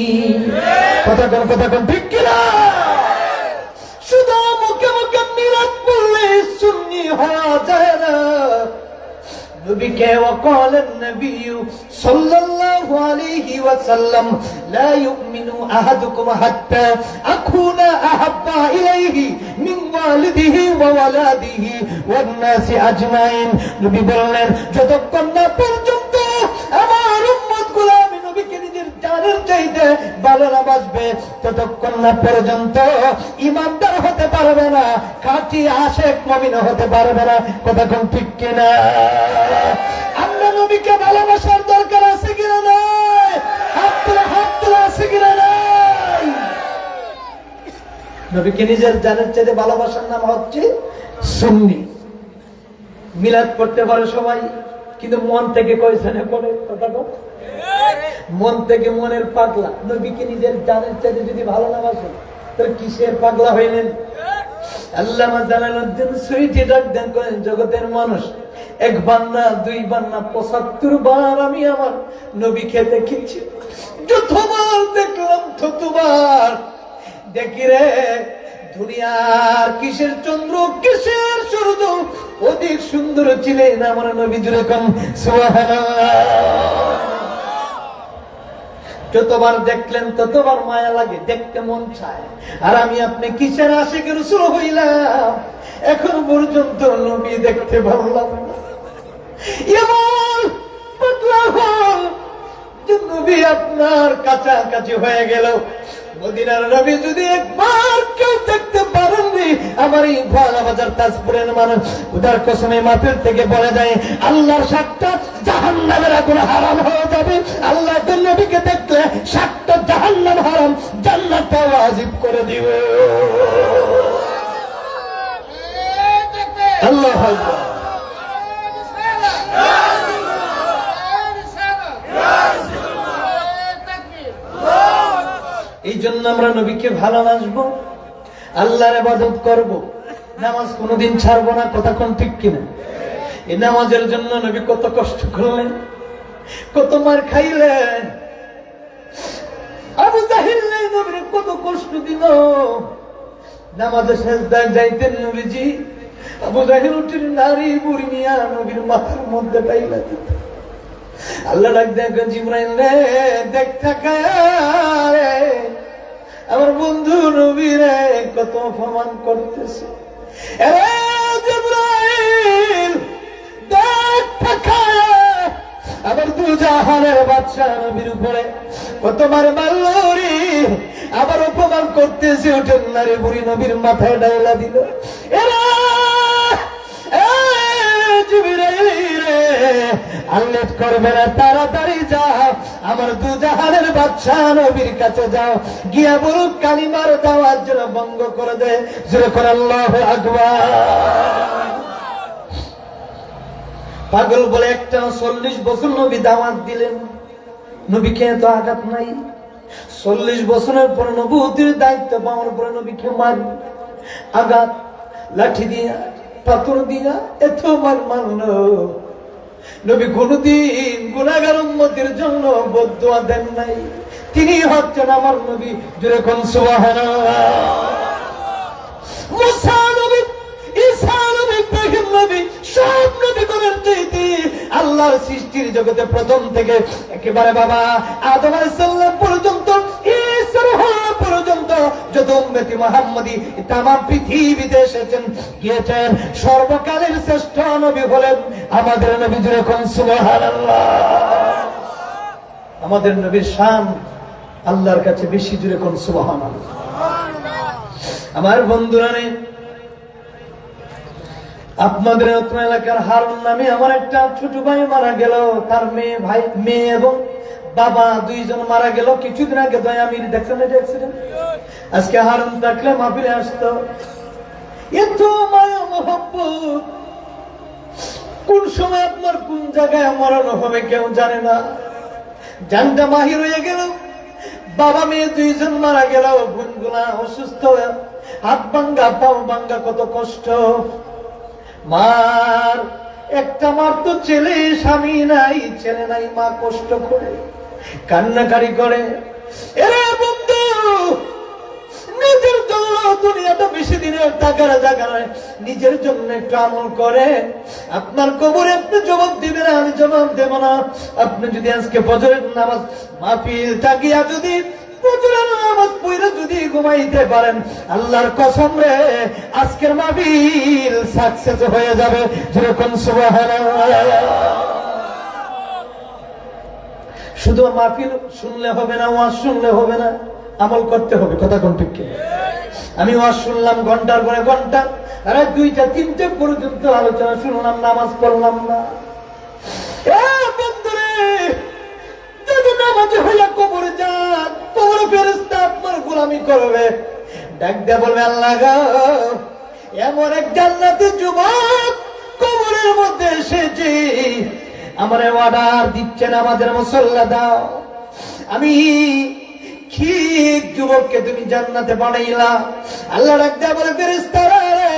কথা কোন ঠিক কিনা? শুধু মুখে মুখে মিলাদ পড়লে সুন্নি হওয়া যায় না। নবীকে وقال النبي صلى الله عليه وسلم لا يؤمن احدكم حتى اكون احب اليه من والده وولده والناس اجمعين। নবী বললেন যতক্ষণ না পর্যন্ত আমার উম্মতগুলো আমি নবীকে নিজের জানের চাইতে ভালো না বাসবে ততক্ষণ না পর্যন্ত ঈমানদার হতে পারবে না, খাঁটি আশিক মুমিন হতে পারবে না। কথা কোন ঠিক কিনা? আমরা নবীকে ভালোবাসার দরকার আছে কিনা নাই? হাত তুলে আছে কিনা নাই? নবীকে নিজের জানের চাইতে ভালোবাসার নাম হচ্ছে সুন্নি। মিলাদ করতে পারে সবাই, কিন্তু মন থেকে কইছে না করে। কথা কও, মন থেকে মনের পাগলা। নবীকে নিজের জানের চাইতে যদি ভালো না বাসে তাহলে কিসের পাগলা হইলেন? আল্লামা জালালউদ্দিন সুয়ুতী ডাক দেন করেন, জগতের মানুষ একবার না দুইবার না ৭৫ বার আমি আমার নবীকে দেখেছি। যতবার দেখলাম ততবার দেখি রে দুনিয়ার কিসের চন্দ্র কিসের সূর্য অধিক সুন্দর ছিলেন আমার নবী। জুড়ে কোন সুবহানাল্লাহ। যতবার দেখলেন ততবার মায়া লাগে, দেখতে মন চায়। আর আমি আপনি কিসের আশিক রাসূল হইলাম, এখন পর্যন্ত নবী দেখতে ভালো লাগে না। এমন পাগলা হল যে নবী আপনার কাছাকাছি হয়ে গেল। মদিনার নবী যদি একবার কেউ দেখতে পারেননি, আমার এই ভালা বাজার তাজপুরের মানুষ উদার কসমে মাথের থেকে বলে যায় আল্লাহর ৭টা জাহান্নামের আগুন হারাম হয়ে যাবে। আল্লাহ তো নবীকে দেখলে ৭টা জাহান্নাম হারাম, জান্নাত ওয়াজিব করে দিবে। আল্লাহু আকবার। এই জন্য আমরা নবীকে ভালোবাসবো, আল্লাহর ইবাদত করব, নামাজ কোনোদিন ছাড়বো না। কথা কোন ঠিক কিনা? এই নামাজের জন্য নবী কত কষ্ট করলেন, কত মার খাইলেন। আবু জাহেল নবীর কত কষ্ট দিল। নামাজে সিজদায় যাইতেন নবীজি, আবু জাহেল উঠেন নারী বুড়ি নিয়া নবীর মাথার মধ্যে টাইলা দিত। আল্লাহ ডাক দেন জিবরাইল রে দেখ তাকায় আমার বন্ধু নবী রে কত অপমান করতেছে। আরে জিবরাইল দেখ তাকায় আমার দুজাহানের বাদশা নবীর উপরে কতবার মারলো রে, আবার অপমান করতেছে। ওঠেন নারী বুড়ি নবীর মাথায় ডাইলা দিল। আল্লেট করবে না, তাড়াতাড়ি যাও আমার দুজাহানের বাদশা নবীর কাছে যাও, গিয়া বলুক কালিমার দাওয়াত যেন বন্ধ করে দেয়। যেরকম আল্লাহু আকবার। পাগল বলে একটা 40 বছর নবী দাওয়াত দিলেন, নবীকে এত আঘাত নাই। 40 বছরের পর নবুয়তের দায়িত্ব পাওয়ার পরে নবীকে মার আঘাত, লাঠি দিয়া পাথর দিয়া এত মারলো। নবী কোনদিন গুনাহগার উম্মতের জন্য বদদুয়া দেন নাই। তিনি হচ্ছেন আমার নবী। যেরকম সুবহানাল্লাহ। মুসা নবী, ঈসা নবী, ইব্রাহিম নবী, সব নবীগণের চাইতে আল্লাহর সৃষ্টির জগতে প্রথম থেকে একেবারে বাবা আদম আলাইহিস সালাম পর্যন্ত, ঈসা পর্যন্ত যত উম্মতি মুহাম্মাদী তাম পৃথিবীতে এসেছেন গিয়েছেন, সর্বকালের শ্রেষ্ঠ নবী হলেন আমাদের নবী। যেরকম সুবহানাল্লাহ। আমাদের নবীর শান আল্লাহর কাছে বেশি। যেরকম সুবহানাল্লাহ। আমার বন্ধুরা রে, আপনাদের অত্র এলাকার হারুন নামে আমার একটা ছোট ভাই মারা গেল, তার মেয়ে এবং বাবা দুইজন মারা গেল কিছুদিন আগে। দয়ামির দেখছেন এটা অ্যাক্সিডেন্ট। আজকে হারুন থাকলে মাহফিলে আসতো। এত মায়া মহব্বত, কোন সময় আপনার কোন জায়গায় মরণ হবে কেউ জানে না। জানটা মাহির হয়ে গেল, বাবা মেয়ে দুইজন মারা গেল, বোনগুলা অসুস্থ, হাত ভাঙ্গা পাও ভাঙ্গা, কত কষ্ট। মার একটা মার তো ছেলে, স্বামী নাই, ছেলে নাই, মা কষ্ট করে কান্নাকারি করে। এরে বন্ধু, নিজের জন্য দুনিয়াটা বেশি দিনের টাকার জায়গা নয়, নিজের জন্য একটু আমল করে। আপনার কবরে আপনি জবাব দিবেন, আমি জবাব দেব না। আপনি যদি আজকে ফজরের নামাজ মাহফিল থাকিয়া যদি ফজরের নামাজ পড়ে যদি ঘুমাইতে পারেন, আল্লাহর কসম রে আজকের মাহফিল সাকসেস হয়ে যাবে। যেরকম সুবহানাল্লাহ। শুধু মাহফিল শুনলে হবে না, ওয়াজ শুনলে হবে না, আমল করতে হবে। কথা কোন ঠিক কি? আমি ওয়াজ শুনলাম ঘন্টার পরে ঘন্টা, রাত 2টা 3টে পর্যন্ত আলোচনা শুনলাম, নামাজ পড়লাম না। বন্ধুরে, যদি নামাজ হইয়া কবরে যান, কবরে ফেরেশতা আপনার গোলামি করবে, ডাক দিয়ে বলবে, আল্লাহ গো, এমন এক জান্নাতি যুবক কবরের মধ্যে এসেছে, আমারে অর্ডার দিচ্ছেন আমাদের মুসল্লা দাও। আমি ঠিক যুবককে তুমি জান্নাতে বানাইলা। আল্লাহ ডাক দেয়া বলে, ফেরেশতারা রে,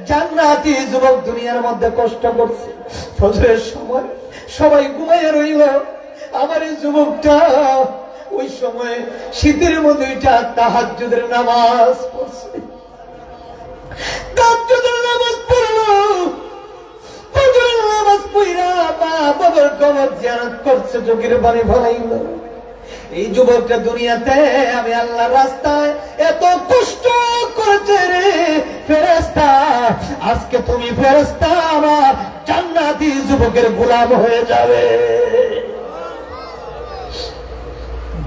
জান্নাতি যুবক দুনিয়ার মধ্যে কষ্ট করছে, ফজরের সময় সবাই ঘুমাইয়া রইল, আমার এই যুবকটা ওই সময় শীতের মধ্যে তাহাজ্জুদের নামাজ পড়ছে, তাহাজ্জুদের নামাজ পড়লো, ফজরের নামাজ পড়া মা বাবার কবর জিয়ারত করছে, চোখের পানি ফলাইল। এই যুবকটা দুনিয়াতে আমি আল্লাহর রাস্তায় এত কষ্ট করেছে রে ফেরেশতা, আজকে তুমি ফেরেশতা আমার জান্নাতি যুবকের গোলাম হয়ে যাবে।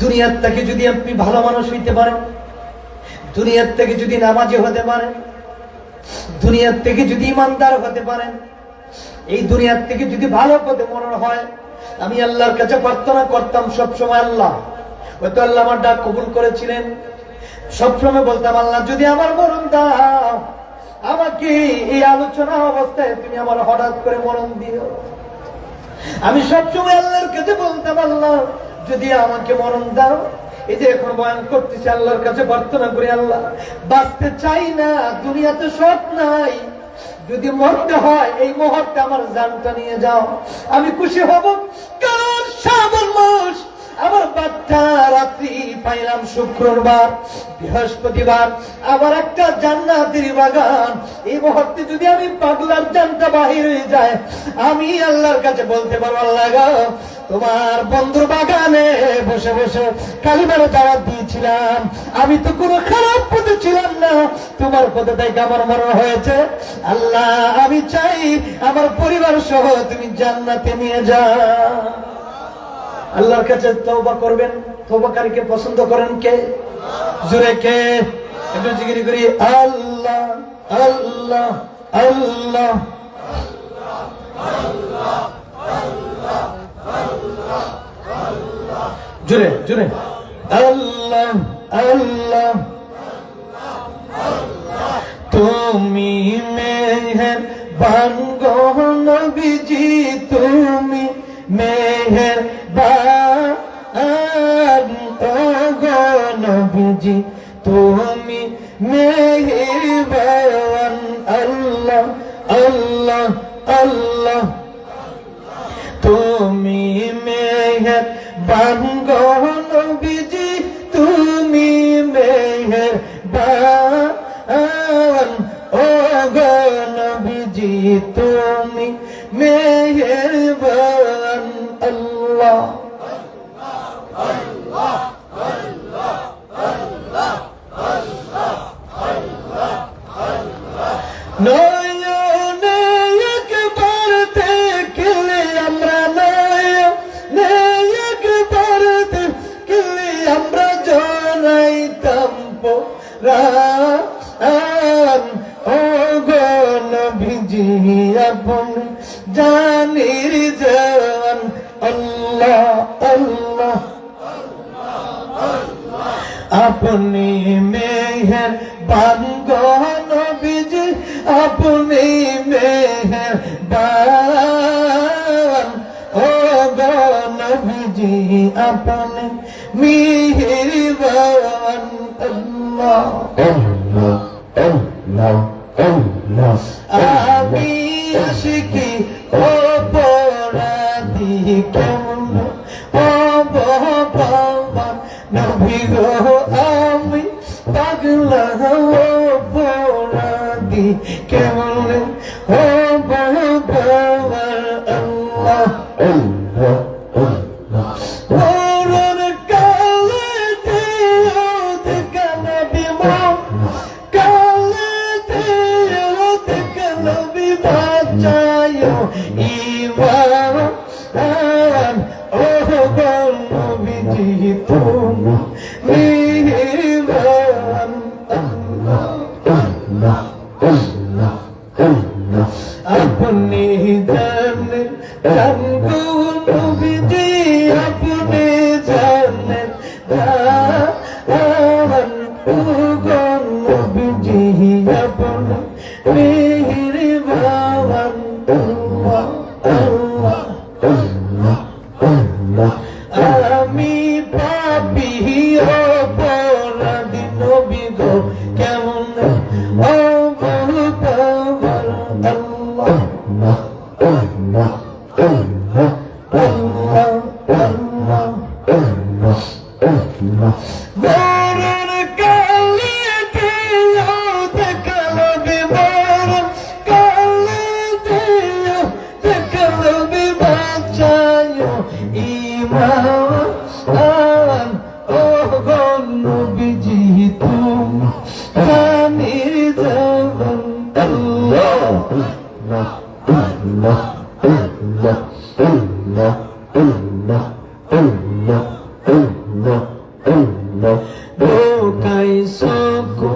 দুনিয়ার থেকে যদি আপনি ভালো মানুষ হইতে পারেন, দুনিয়ার থেকে যদি নামাজি হতে পারেন, দুনিয়ার থেকে যদি ইমানদার হতে পারেন, এই দুনিয়ার থেকে যদি ভালো পথে মরণ হয়, আমি আল্লাহর কাছে প্রার্থনা করতাম সবসময়, আল্লাহ হয়তো আল্লাহ আমার ডাক কবুল করেছিলেন, সবসময় বলতাম, আল্লাহ যদি আমার মরণ দাও, আমাকে এই আলোচনা অবস্থায় তুমি আমার হঠাৎ করে মরণ দিও। আমি সবসময় আল্লাহর কাছে বলতাম, আল্লাহ যদি আমাকে মরণ দাও। এই যে এখন বয়ান করতেছি, আল্লাহর কাছে প্রার্থনা করি, আল্লাহ বাঁচতে চাই না, দুনিয়াতে সব নাই, যদি মরতে হয় এই মুহূর্তে আমার জানটা নিয়ে যাও, আমি খুশি হব। কারণ শ্রাবণ মাস, আমার বাচ্চা রাত্রি পাইলাম শুক্রবার, বৃহস্পতিবার, আবার একটা জান্নাতের বাগান। এই মুহূর্তে যদি আমি পাগলার জানটা বাহির হয়ে যায়, আমি আল্লাহর কাছে বলতে পারবো, আল্লাহ গো, তোমার বন্ধুর বাগানে বসে বসে কালিমার দাওয়াত দিয়েছিলাম, আমি তো কোনো খারাপ পথে ছিলাম না, তোমার পথে থেকে আমার মরণ হয়েছে। আল্লাহ আমি চাই আমার পরিবার সহ তুমি জান্নাতে নিয়ে যাও। আল্লাহর কাছে তওবা করবেন। তওবাকারীকে পছন্দ করেন কে? জোরে কে? একটু জিকির করি, আল্লাহ আল্লাহ আল্লাহ। জোরে জোরে, আল্লাহ আল্লাহ। তুমি মেহেরবান গো নবীজি, তুমি মেহেরবান ও গো নবীজি, তুমি মেহেরবান। আল্লাহ আল্লাহ আল্লাহ। তুমি মেহেরবান গো নবীজি, তুমি মেহেরবান ও গো নবীজি, তুমি মেহেরবান। আল্লাহ আল্লাহ আল্লাহ আল্লাহ আল্লাহ আল্লাহ আল্লাহ। নয়নে একবার দেখলে আমরা, নয়নে একবার দেখলে আমরা জনাইতাম পরাণ ও গো আপন জানির জান আল্লাহ আল্লাহ আপনি মেহেরবান নবীজি আপনি মেহেরবান ও গো নবীজি আপনি মেহেরবান আল্লাহ Allah, Allah, Allah. আমি আশিকি অপরাধী কেমন অবহান নবী গো আমি পাগলা অপরাধী কেমন অবহান আল্লাহ Allah, Allah. মরণ কালে দিও দেখা নবী কালে দিও দেখা নবী বাঁচায়ো ইমান ও গো নবীজি তুমি মেহেরবান Allah, Allah, Allah. আপনি জানেন জানগো নবীজি আপনি জানেন জান ও গো নবীজি আপনি মেহেরবান আল্লাহ আল্লাহ আমি পাপী অপরাধী নবী গো কেমন অবতার আল্লাহ আল্লাহ মরণ কালে দিও দেখা নবী মরণ কালে দিও দেখা নবী বাঁচায়ো ইমান ও গো নবীজি তুমি জানির জান আল্লাহ লোকাই সকো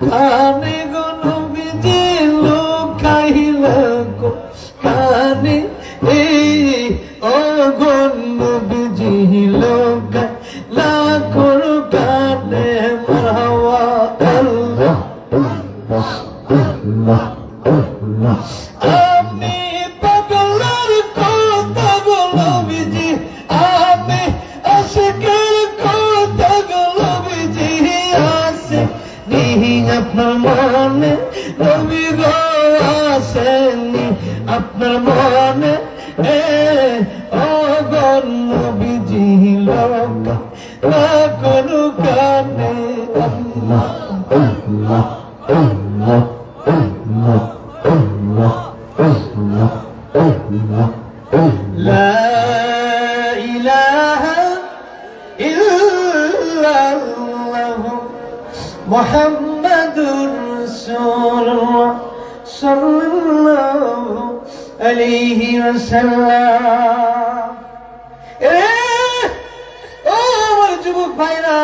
কানে গো নবীজি লোকাইল গো কানে এই ও গো নবীজি লোকাই লাখর কানে মারহাওয়া আল্লাহ আমি পাগলার কথা গো নবীজি আমি আশিকের কথা গো নবীজি আসে নিহি আপনার মনে নবী গো আসেনি আপনার মনে ও গো নবীজি লোক না কোনো কানে আল্লাহ لا إله إلا الله محمد رسول الله صلى الله عليه وسلم ও আমার যুবক ভাইরা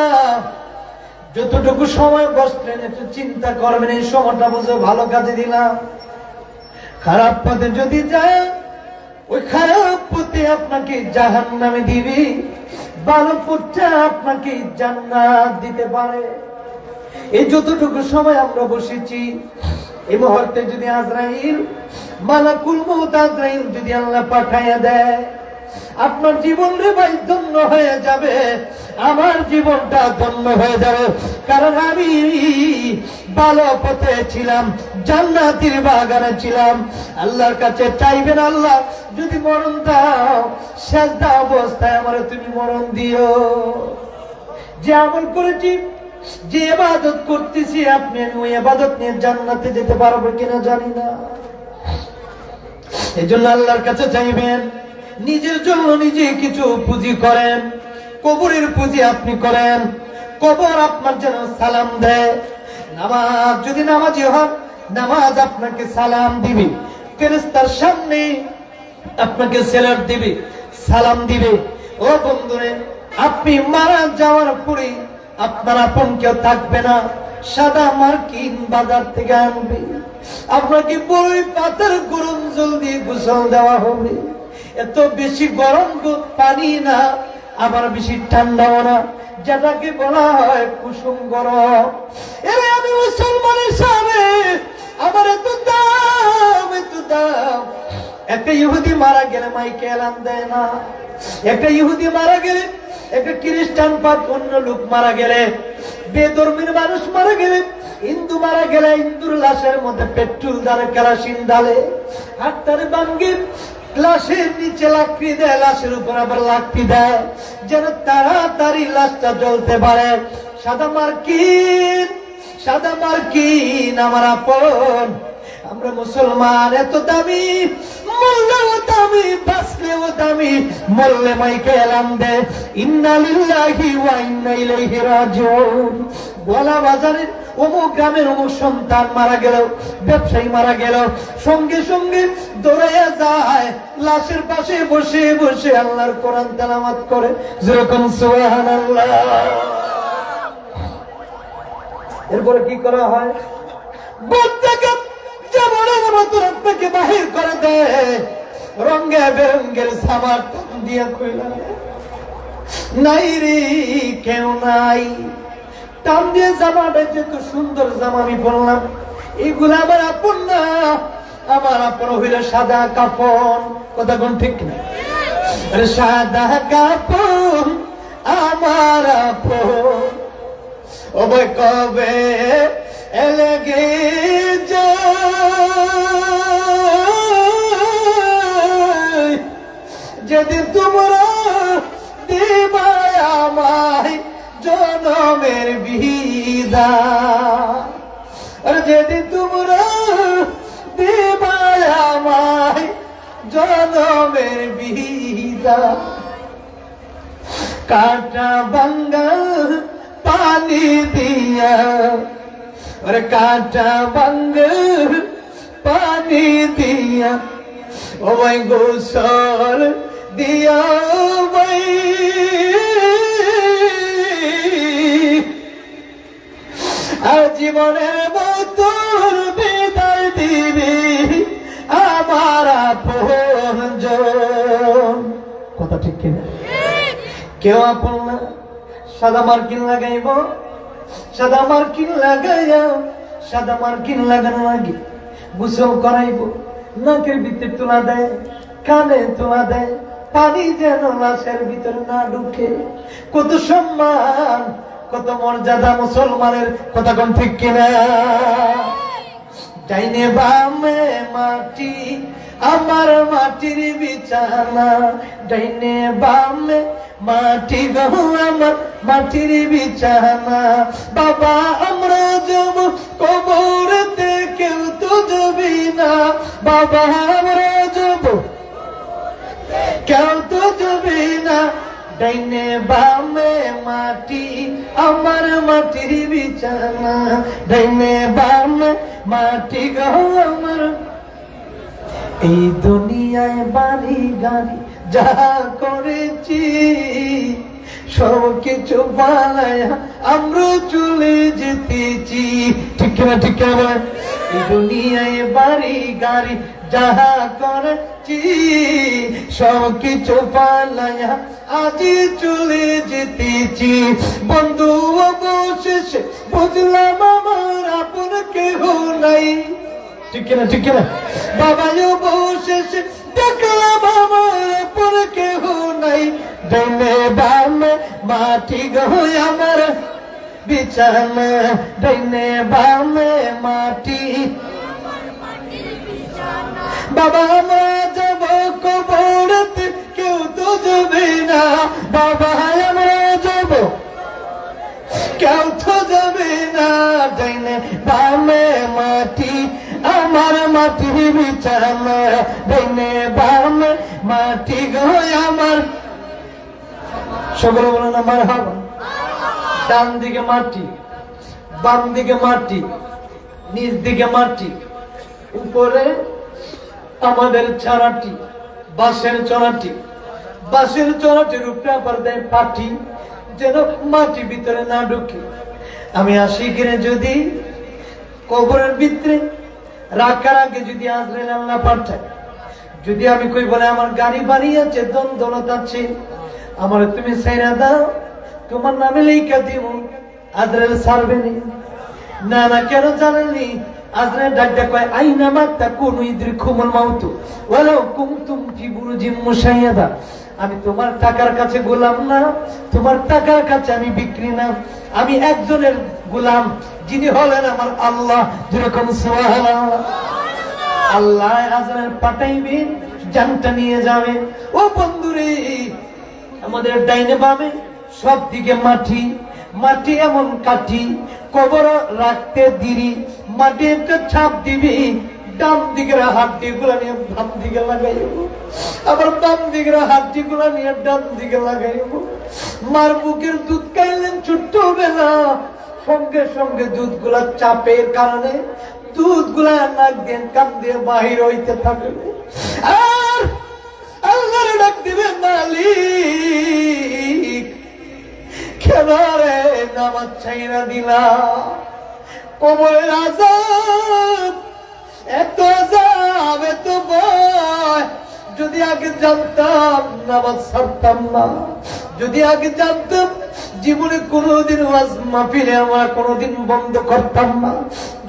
যতটুকু সময় বসলেন একটু চিন্তা করবেন এই সময়টা বুঝে ভালো কাজে দিলাম খারাপ পথে যদি যায় ওই খারাপ পথে আপনাকে জাহান্নামে দিবি ভালো পথটা আপনাকে জান্নাত দিতে পারে এই যতটুকু সময় আমরা বসেছি এই মুহূর্তে যদি আজরাইল মালাকুল মউত আজরাইল যদি আল্লাহ পাঠাইয়া দেয় আপনার জীবন রে ভাই ধন্য হয়ে যাবে আমার জীবনটা ধন্য হয়ে যাবে কারণ আমি ভালো পথে ছিলাম জান্নাতের বাগানে ছিলাম আল্লাহর কাছে চাইবেন আল্লাহ যদি মরণ দাও সেজদা অবস্থায় আমার তুমি মরণ দিও যে আমল করেছি যে ইবাদত করতেছি আপনি ওই ইবাদত নিয়ে জান্নাতে যেতে পারবো কিনা জানি না এজন্য আল্লাহর কাছে চাইবেন নিজের জন্য নিজে কিছু পুঁজি করেন কবরের পুঁজি আপনি করেন কবর আপনার জন্য সালাম দেয় নামাজ যদি নামাজি হন নামাজ আপনাকে সালাম দিবে ফেরেশতার সামনে আপনাকে সেলাম দিবে সালাম দিবে ও বন্ধুরে আপনি মারা যাওয়ার পরে আপনার আপন কেউ থাকবে না সাদা মার্কিন বাজার থেকে আনবে আপনাকে বই পাতার গরম জল দিয়ে গোসল দেওয়া হবে। এত বেশি গরম পানি না, আবার বেশি ঠান্ডাও না, যেটাকে বলা হয় কুসুম গরম। এরে আমি মুসলমানের সামনে আমার এত দাম, এত দাম। একটা ইহুদি মারা গেলে মাইকে এলান দেয় না, একটা ইহুদি মারা গেলে, একটা খ্রিস্টান পাপ অন্য লোক মারা গেলে, বেধর্মীর মানুষ মারা গেলে, হিন্দু মারা গেলে হিন্দুর লাশের মধ্যে পেট্রোল ডালে, কেরোসিন ডালে, হাতটারে ভাঙ্গে লাশের নিচে লাকড়ি দেয়, লাশের উপর আবার লাকড়ি দেয় যেন তাড়াতাড়ি লাশটা জ্বলতে পারে। সাদা মার্কিন, সাদা মার্কিন আমার আপন। আমরা মুসলমান এত দামি, মরলেও দামি, বাঁচলেও দামি, মরলে মাইকে এলাম দে ইন্না লিল্লাহি ওয়া ইন্না ইলাইহি রাজিউন। গোলা বাজারের অমুক গ্রামের অমুক সন্তান মারা গেল, ব্যবসায়ী মারা গেল, সঙ্গে সঙ্গে দৌড়াইয়া যায় লাশের পাশে বসে বসে আল্লাহর কোরআন তেলাওয়াত করে, যেরকম সুবহানাল্লাহ। এরপরে কি করা হয়? প্রত্যেকে যেমনের মতো আপনাকে বাহির করে দেয়, রঙে বেরঙ্গের সামার টান দিয়া কইলা নাই রে কেউ নাই। টান দিয়ে জামাটা যেত সুন্দর জামা আমি বললাম, এগুলো আমার আপন না, আমার আপন হইল সাদা কাপড়। কথা কোন ঠিক না? আরে সাদা কাপড় আমার আপন, ও ভাই কবে এলেগে যেদিন তোমরা দিবাই আমায় জনমের বিদায়, আর যেদিন তোমরা দিবাই আমায় জনমের বিদায়। কাটা ভাঙ্গা পানি দিয়া, আর কাটা ভাঙ্গা পানি দিয়া, ও ভাই গোসল দিয়া ভাই, আর জীবনের মতন বিদায় দিবি আমার আপনজন। কথা ঠিক কিনা? কেউ আপন না। সাদা মার্কিন লাগাইব, সাদা মার্কিন লাগাইয়া, সাদা মার্কিন লাগানো লাগে গোসল করাইব, নাকের ভিতরে তোলা দেয়, কানে তোলা দেয়, পানি যেন লাশের ভিতরে না ঢুকে। কত সম্মান, কত মর্যাদা মুসলমানের। কথা কোন ঠিক কিনা? ডাইনে বামে মাটি আমার মাটির বিছানা, ডাইনে বামে মাটি গো আমার মাটির বিছানা। বাবা আমরা যাব কবরেতে, কেউ তো যাবি না। বাবা আমরা যাব, কেউ তো যাবি না। ডাইনে বামে মাটি আমার মাটির বিছানা, ডাইনে বামে মাটি গো আমার। এই দুনিয়ায় বাড়ি গাড়ি যা করেছি, সব কিছু পালায়া আমরা চলে যেতেছি। ঠিক কিনা? ঠিক কিনা? এই দুনিয়ায় বাড়ি গাড়ি যাহা করেছি, সব কিছু পালায়া আজি চলে যেতেছি। বন্ধু অবশেষে বুঝলাম আমার আপন কেহ নাই। ঠিক কিনা? ঠিক কিনা? বাবা অবশেষে দেখলাম আমার আপন কেহ নাই। ডাইনে বামে মাটি গো আমার বিছানা, ডাইনে বামে মাটি। বাবা আমরা যাব কবরেতে, কেউ তো যাবে না। বাবা আমরা যাব, কেউ তো যাবে না। ডাইনে বামে মাটি আমার মাটির বিছানা, ডাইনে বামে মাটি গো আমার। সকলে বলেন আমার হাবা। ডান দিকে মাটি, বাম দিকে মাটি, নিচ দিকে মাটি, উপরে আমাদের চারাটি, বাঁশের চড়াটি, বাঁশের চড়াটির উপরে আবার দেয় পাটি, যেন মাটি ভিতরে না ঢুকে। আমি আসি কিনে যদি কবরের ভিতরে রাখার আগে যদি আজরাইল আল্লাহ পাঠায়, যদি আমি কই বলে আমার গাড়ি বাড়ি আছে, দন দৌলত আছে, আমার তুমি ছাইরা দাও, তোমার নামে লেখা দিব, আজরাইল ছাড়বে না। না কেন জানেননি? আজরাইল ডাকতে কয় আইনা মা তাকুনু ইদরিকুমুল মাউত ওয়ালাউ কুনতুম ফি বুরুজিম মুশাইয়াদা। আমি তোমার টাকার কাছে গোলাম না, তোমার টাকার কাছে আমি বিক্রি না, আমি একজনের গোলাম, যিনি হলেন আমার আল্লাহ। যেরকম সুবহানাল্লাহ। আল্লাহ আজরাইল পাঠাইবেন, জানটা নিয়ে যাবে। ও বন্ধুরে, আমাদের ডাইনে বামে সব দিকে মাটি, মাটি এমন কাঠি, কবর রাখতে দিরি, মাটি একটা ছাপ দিবি, ডান দিকের হাড্ডি গুলা নিয়ে বাম দিকে লাগাইব, আবার বাম দিকের হাড্ডি গুলা নিয়ে ডান দিকে লাগাইব। মার বুকের দুধ খাইলেন ছোট্টবেলা, সঙ্গে সঙ্গে দুধ গুলা চাপের কারণে দুধ গুলা নাক দিয়ে কান দিয়ে বাহির হইতে থাকবে। আর আল্লাহর ডাক দিবে মালিক, কেন রে নামাজ ছাইরা দিলা? কবরের আযাব, এত আযাব, এত ভয়। যদি আগে জানতাম নামাজ ছাড়তাম না, যদি আগে জানতাম জীবনে কোনোদিন ওয়াজ মাহফিলে আমরা কোনোদিন বন্ধ করতাম না,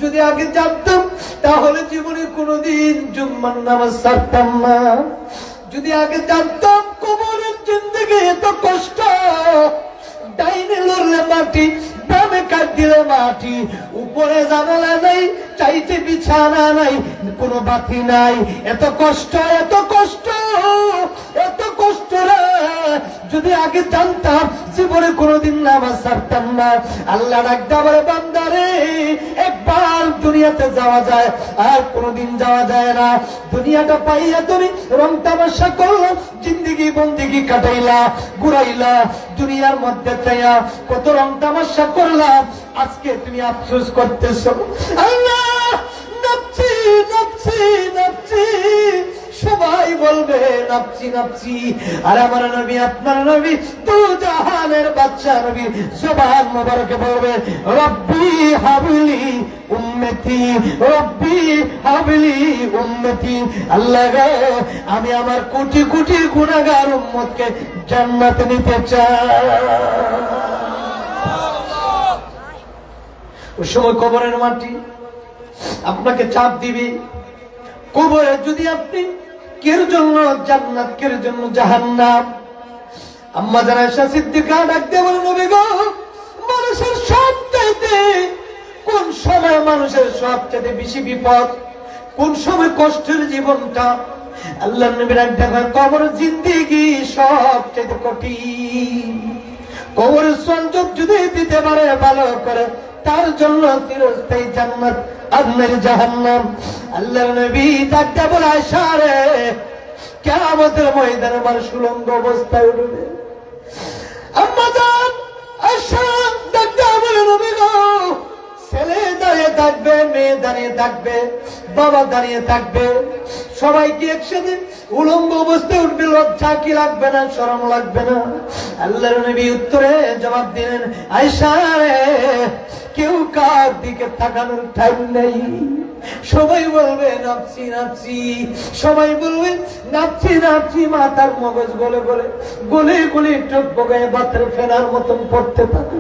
যদি আগে জানতাম তাহলে জীবনে কোনোদিন জুম্মার নামাজ ছাড়তাম না, যদি আগে জানতাম কবরের জিন্দেগি এত কষ্ট, ডাইনে লড়লে মাটি, বামে কাট দিলে মাটি, উপরে জানালা নাই, চাইতে বিছানা নাই, কোনো বাতি নাই, এত কষ্ট, এত কষ্ট, এত কষ্ট রে। যদি আগে জানতাম জীবনে কোনোদিন নামাজ ছাড়তাম না। আল্লাহ ডাকতে বলে বান্দারে, একবার দুনিয়াতে যাওয়া যায় আর কোনোদিন যাওয়া যায় না। দুনিয়াটা পাইয়া তুমি রং তামাশা করলো, জিন্দেগি বন্দেগি কাটাইলা, ঘুরাইলা, দুনিয়ার মধ্যে চাইয়া কত রং তামাশা করলাম, আজকে তুমি আফসোস করতেছো। আল্লাহ নাফসি নাফসি নাফসি, সবাই বলবে নাফসি নাফসি। আর আমার নবী, আপনার নবী, দু জাহানের বাদশা নবী জবান মোবারকে বলবে রব্বি হাবলি উম্মতি, রব্বি হাবলি উম্মতি। আল্লাহ গো, আমি আমার কোটি কোটি গুনাহগার উম্মতকে জান্নাতে নিতে চাই। ওই সময় কবরের মাটি আপনাকে চাপ দিবে। কবরে যদি আপনি কের জন্য জান্নাত, কের জন্য জাহান্নাম। আম্মা জান আয়েশা সিদ্দিকা ডাকতে বলেন নবী গো, মানুষের সবচাইতে কোন সময় মানুষের সবচাইতে বেশি বিপদ, কোন সময় কষ্টের জীবনটা? আল্লাহর নবী ডাকতে কবরের জিন্দেগি সবচাইতে কঠিন। কবরের সংযোগ যদি দিতে পারে ভালো করে, তার জন্য চিরস্থায়ী জান্নাত আর নয় জাহান্নাম। আল্লাহর নবী ডাকতে বলে আয়েশা রে, কিয়ামতের ময়দানে আমার সুলঙ্গ অবস্থায় উঠবে। আম্মা জান আয়েশা ডাকতে বলে নবী গো, ছেলে দাঁড়িয়ে থাকবে, মেয়ে দাঁড়িয়ে থাকবে, বাবা দাঁড়িয়ে থাকবে, সবাইকে একসাথে উলঙ্গ অবস্থায় উঠবে, লজ্জা কি লাগবে না? শরম লাগবে না? আল্লাহর নবী উত্তরে জবাব দিলেন আয়েশা রে, কেউ কার দিকে তাকানোর টাইম নেই। সবাই বলবে নাফসি নাফসি, সবাই বলবে নাফসি নাফসি, মাথার মগজ গলে গলে গলে গলে চোখ বগায় বাতের ফেনার মতন পড়তে থাকে।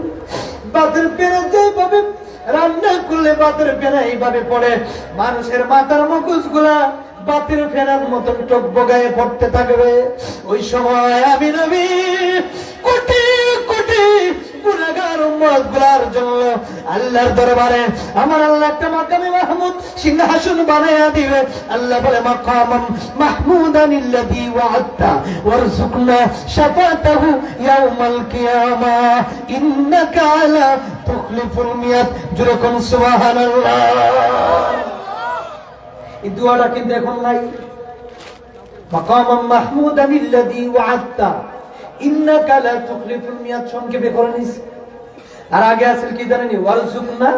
বাতের ফেনা যেভাবে রান্না করলে বাতের ফেনা এইভাবে পড়ে, মানুষের মাথার মগজ গুলা বাতের ফেনার মতন চোখ বগায় পড়তে থাকবে। ওই সময় আমি নবী কোটি কোটি গুনাহগার উম্মত গুলার জন্য আল্লাহর দরবারে আমার আল্লাহ একটা মাকামে মাহমুদ সিংহাসন বানায়া দিবে। আল্লাহ বলে মাকামান মাহমুদান আল্লাযী ওয়া'আদতা ওয়ারযুকনা শাফাতাহু ইয়াওমাল কিয়ামা ইন্নাকা আলা তুখলিফুল মিয়াত। যেরকম সুবহানাল্লাহ। এই দোয়াটা কিন্তু এখন নাই। মাকামান মাহমুদান আল্লাযী ওয়া'আদতা ইন্নাকা লা তুখলিফুল মিয়াত সংক্ষেপে করে নিস। আর আগে আছে কি জানেন? ওয়ারযুকনা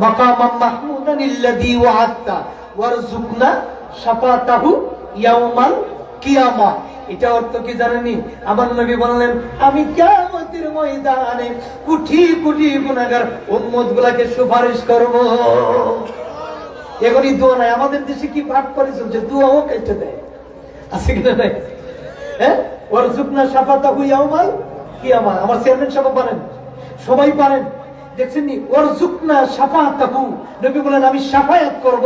মাকামাম মাহমুদান আল্লাযী ওয়া'আদতা ওয়ারযুকনা শাফাতাহু ইয়াওমাল কিয়ামা। এটা অর্থ কি জানেন? আমার নবী বললেন আমি কিয়ামতের ময়দানে কোটি কোটি গুনাহগার উম্মতগুলোকে সুপারিশ করব। এগুলি দোয়া নাই। আমাদের দেশে কি পাঠ করে চলছে, দোয়াও কেটে দেয়, আছে কিনা নাই? হ্যাঁ, ওয়ারজুকনা শাফাতাহু ইয়াউমাল কিয়ামা। আমার চেয়ারম্যান সাহেব পারেন, সবাই পারেন, দেখছেন নি? ওয়ারজুকনা শাফাতাহু, নবী বলেন আমি শাফায়াত করব।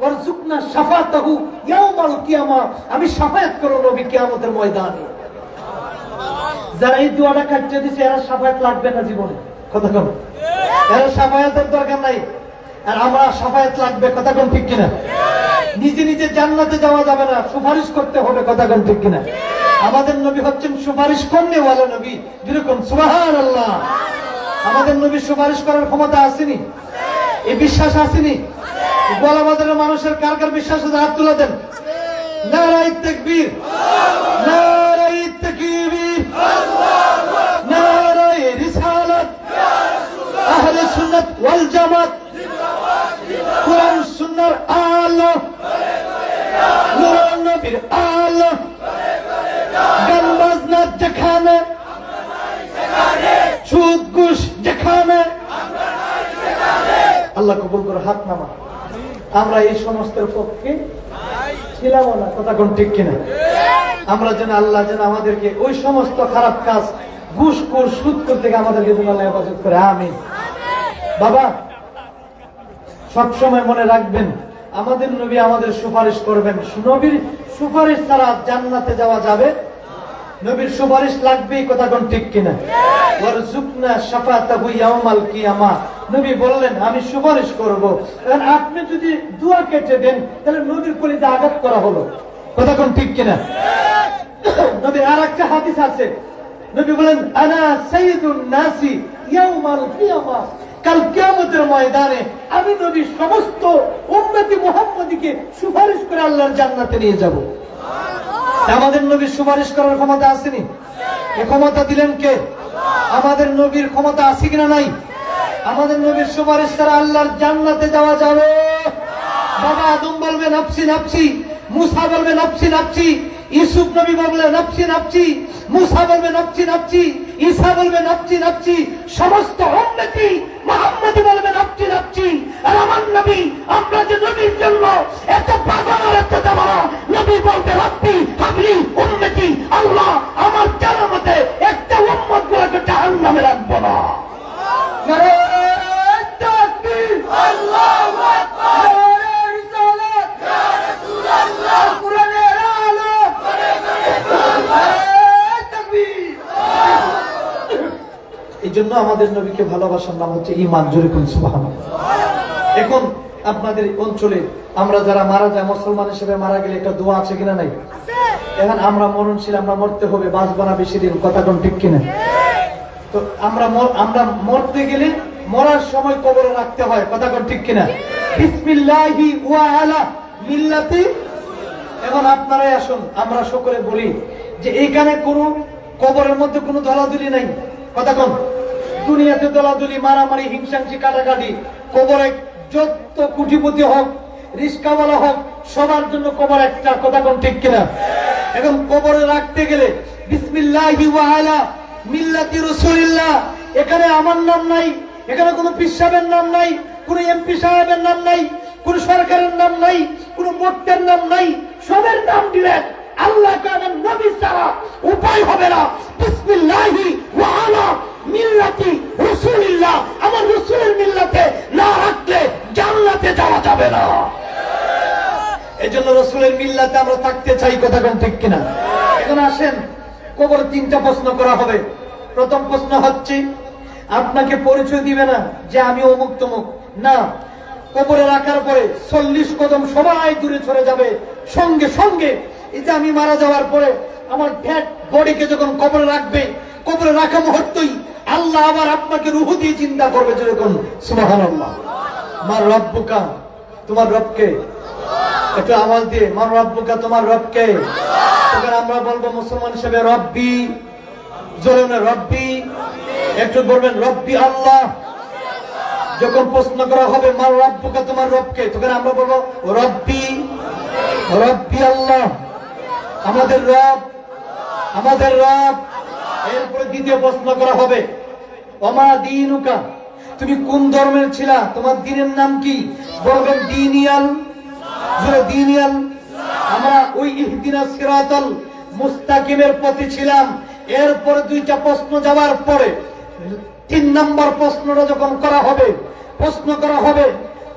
ওয়ারজুকনা শাফাতাহু ইয়াউমাল কিয়ামা, আমি শাফায়াত করব নবী কিয়ামতের ময়দানে। যারা এই দোয়াটা কাটতে দিছে এরা শাফায়াত লাগবে না জীবনে, কথা কম। এরা শাফায়াতের দরকার নাই, আর আমরা শাফায়াত লাগবে, কথা কম, ঠিক কিনা? নিজে নিজে জান্নাতে যাওয়া যাবে না, সুপারিশ করতে হবে, কথা কম, ঠিক কিনা? আমাদের নবী হচ্ছেন সুপারিশ করনেওয়ালা নবী, যেরকম সুবহানাল্লাহ। আমাদের নবী সুপারিশ করার ক্ষমতা আসেনি, এই বিশ্বাস আসেনি। গোলাবাজারের মানুষের কার কার বিশ্বাস আছে হাত তুলে দেন। নারায়ে তাকবীর, নারায়ে তাকবীর, নারায়ে রিসালাত, আহলে সুন্নাত ওয়াল জামাত, কোরআন সুন্নাহর আলো, নূর নবীর আলো, গান বাজনা যেখানে, সুদ ঘুষ যেখানে, আল্লাহ কবুল করে। হাত নামা। আমরা এই সমস্তের পক্ষে ছিলাম না, কথা কোন ঠিক কিনা? আমরা যেন আল্লাহ যেন আমাদেরকে ওই সমস্ত খারাপ কাজ, ঘুষ ঘুষ সুদ করতে আমাদেরকে যেন আল্লাহ হেফাজত করে, আমিন। বাবা সবসময় মনে রাখবেন, আমাদের নবী আমাদের সুপারিশ করবেন। নবীর সুপারিশ ছাড়া জান্নাতে যাওয়া যাবে? নবীর সুপারিশ লাগবেই, কথা কোন ঠিক কিনা? ওয়ারজুকনা শাফাতাহু ইয়াউমাল কিয়ামা, নবী বললেন আমি সুপারিশ করব। কারণ আপনি যদি দোয়া কেটে দেন তাহলে নবীর কলিজা আঘাত করা হলো, কথা কোন ঠিক কিনা? নবীর আরেকটা হাদিস আছে, নবী বলেন আনা সাইয়্যিদুন নাসি ইয়াউমাল কিয়ামা, কাল কিয়ামতের ময়দানে আমি নবী সমস্ত উম্মতি মুহাম্মাদীকে সুপারিশ করে আল্লাহর জান্নাতে নিয়ে যাব। আমাদের নবীর সুপারিশ করার ক্ষমতা আসেনি? এই ক্ষমতা দিলেন কে? আমাদের নবীর ক্ষমতা আছে কিনা নাই? আমাদের নবীর সুপারিশ ছাড়া আল্লাহর জান্নাতে যাওয়া যাবে? বাবা আদম বলবে নফসি নফসি, মুসা বলবে নফসি নফসি, ইউসুফ নবী বলবে নফসি নফসি, মুসা বলবে নফসি নফসি, ঈসা বলবে নফসি নফসি, সমস্ত উম্মতি মুহাম্মদী বলবে নফসি নফসি। আর আমার নবী, আমরা যে নবীর জন্য এত পাগল আর এত দেওয়া, নবী বলবে রব্বি হাবলি উম্মতি, আল্লাহ আমার জানামতে একটা উম্মত গুলোকে জাহান্নামে রাখবো না। নারায়ে তাকবীর, আল্লাহু আকবার, নারায়ে রিসালাত, ইয়া রাসূলুল্লাহ, কুরআনের আলো, নারায়ে তাকবীর। এই জন্য আমাদের নবীকে ভালোবাসার নাম হচ্ছে ঈমান। জোরে বলুন সুবহানাল্লাহ। এখন আপনাদের অঞ্চলে আমরা যারা মারা যায়, মুসলমান হিসেবে মারা গেলে একটা দোয়া আছে কিনা নাই? এখন আমরা মরণশীল, আমরা মরতে হবে, বাঁচবো না বেশি দিন, কথা কোন ঠিক কিনা? তো আমরা মরতে গেলে মরার সময় কবরে রাখতে হয়, কথা কোন ঠিক কিনা? বিসমিল্লাহি ওয়া আলা মিল্লাতি। এখন আপনারাই আসুন, আমরা সকলে বলি যে এইখানে কোনো কবরের মধ্যে কোনো দলাদলি নাই, কথা কোন? দুনিয়াতে দলাদলি, মারামারি, হিংসাংসি, কাটাকাটি। কবরে যত কোটিপতি হোক, রিস্কাওয়ালা হোক, সবার জন্য কবর একটা, কথা কোন ঠিক কিনা? এখন কবরে রাখতে গেলে বিসমিল্লাহি ওয়া আলা মিল্লাতি রাসূলিল্লাহ, এখানে আমার নাম নাই, এখানে কোনো পীর সাহেবের নাম নাই, কোনো এমপি সাহেবের নাম নাই, কোনো সরকারের নাম নাই, কোনো মুফতির নাম নাই, সবের নাম দিলেন আল্লাহ কারণ নবী ছাড়া উপায় হবে না। বিসমিল্লাহি ওয়া আলা মিল্লাতি রাসূলিল্লাহ, আমার রাসূলের মিল্লাতে না রাখলে জান্নাতে যাওয়া যাবে না। এজন্য রাসূলের মিল্লাতে আমরা থাকতে চাই, কথা কোন ঠিক কিনা? এখন আসেন, কবর তিনটা প্রশ্ন করা হবে। প্রথম প্রশ্ন হচ্ছে, আপনাকে পরিচয় দিবে না যে আমি অমুক তমুক, না, কবরে রাখার পরে 40 কদম সবাই দূরে সরে যাবে। সঙ্গে সঙ্গে এই যে আমি মারা যাওয়ার পরে আমার ডেড বডিকে যখন কবরে রাখবে, কবরে রাখা মুহূর্তেই আল্লাহ আবার আপনাকে রূহ দিয়ে চিন্তা করবে, যেরকম সুবহানাল্লাহ। মার রব্বুকা, তোমার রবকে, একটু আওয়াজ দিয়ে মার রব্বুকা, তোমার রবকে। তখন আমরা বলবো মুসলমান হিসেবে রব্বি, জোরে না রব্বি, একটু বলবেন রব্বি আল্লাহ। যখন প্রশ্ন করা হবে মার রব্বুকা, তোমার রবকে, তখন আমরা বলবো রব্বি, রব্বি আল্লাহ, আমাদের রব, আমাদের রব। এরপরে দ্বিতীয় প্রশ্ন করা হবে ওমা দীনুকা, তুমি কোন ধর্মের ছিলা, তোমার দিনের নাম কি? বলবেন দিনিয়াল, জোরে দিনিয়াল। আমরা ওই ইহদিনাস সিরাতাল মুস্তাকিমের পথে ছিলাম। এরপরে দুইটা প্রশ্ন যাওয়ার পরে 3 নম্বর প্রশ্নটা যখন করা হবে, প্রশ্ন করা হবে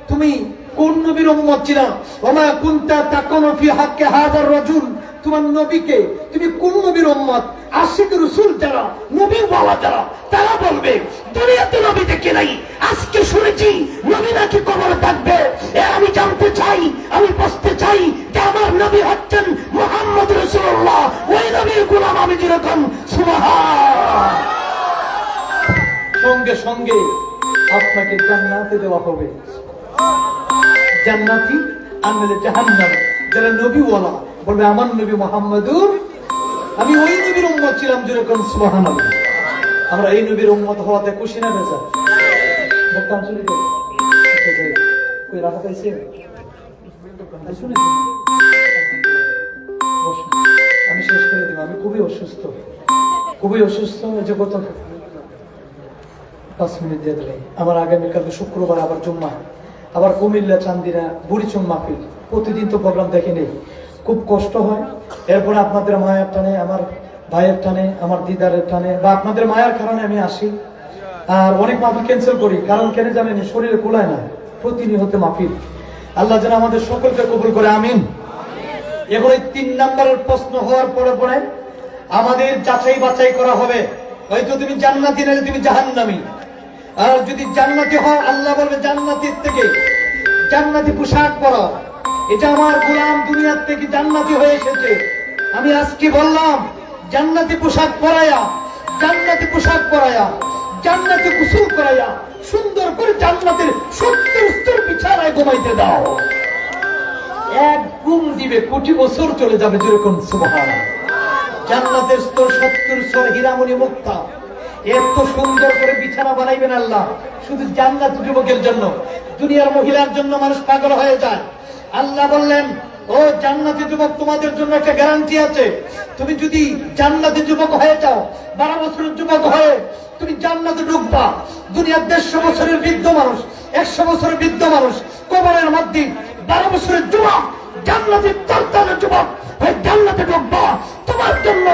তুমি কোন নবীর উম্মত ছিলা? ওমা কুনতা তাকুনু ফি হাক্কি হাযার রাজুল, তোমার নবীকে তুমি কোন নবীর উম্মত? আশিক রাসূল যারা, নবী ওয়ালা যারা, তারা বলবে দুনিয়াতে নবী দেখে নাই, আজকে শুনেছি নবী নাকি কবরে থাকবে। আমি জানতে চাই, আমি বুঝতে চাই যে আমার নবী হচ্ছেন মুহাম্মদ রাসূলুল্লাহ, ওই নবীর গোলাম আমি যেরকম। সুবহান। সঙ্গে সঙ্গে আপনাকে জান্নাতে দেওয়া হবে। জান্নাতি আর নাহলে জাহান্নাম। যারা নবী ওয়ালা বলবে আমার নবী মুহাম্মাদুর, আমি ওই নবীর উম্মত ছিলাম যেরকম। সুবহানাল্লাহ। আমরা এই নবীর উম্মত হওয়াতে খুশি না বেজার? বক্তান চলে গেল, কই রাখা পাইছে? আমি শেষ করে দিব। আমি খুবই অসুস্থ, খুবই অসুস্থ। যে গত 5 মিনিট দিয়ে দিলে আমার আগামীকাল শুক্রবার আবার জুম্মা, আবার কুমিল্লা চান্দিনা বুড়িচং মাহফিল। প্রতিদিন তো প্রোগ্রাম দেখে নেই, খুব কষ্ট হয়। এরপরে আপনাদের মায়ের টানে, আমার ভাইয়ের টানে, আমার দিদারের টানে বা আপনাদের মায়ের কারণে আমি আসি। আর অনেক মাহফিল ক্যান্সেল করি, কারণ কেন জানেন? শরীরে কুলায় না প্রতিনিয়ত মাহফিল। আল্লাহ যেন আমাদের সকলকে কবুল করে, আমিন। এবার 3 নম্বরের প্রশ্ন হওয়ার পরে পরে আমাদের যাচাই বাছাই করা হবে। হয়তো তুমি জান্নাতি নাহলে তুমি জাহান্নামী। আর যদি জান্নাতি হও, আল্লাহ বলবে জান্নাতের থেকে জান্নাতি পোশাক পরো। এটা আমার গোলাম দুনিয়ার থেকে জান্নাতি হয়ে এসেছে। আমি আজকে বললাম জান্নাতি পোশাক পরায়া, জান্নাতি পোশাক পরায়া, জান্নাতি গোসল করাইয়া সুন্দর করে জান্নাতের 70 স্তর বিছানায় ঘুমাইতে দাও। এক ঘুম দিবে, কোটি বছর চলে যাবে যেরকম। সুবহানাল্লাহ। জান্নাতের স্তর 70 স্তর, হীরামণি মুক্তা। এত সুন্দর করে বিছানা বানাইবেন আল্লাহ শুধু জান্নাত যুবকের জন্য। দুনিয়ার মহিলার জন্য মানুষ পাগল হয়ে যায়। আল্লাহ বললেন, ও জান্নাতি যুবক, তোমাদের জন্য একটা গ্যারান্টি আছে। তুমি যদি জান্নাতি যুবক হয়ে যাও, 12 বছরের যুবক হয়ে তুমি জান্নাতে ঢুকবা। দুনিয়ার 150 বছরের বৃদ্ধ মানুষ, 100 বছরের বৃদ্ধ মানুষ কবরের মধ্যে 12 বছরের যুবক জান্নাতের তরতাজা যুবক হয়ে জান্নাতে ঢুকবা। তোমার জন্য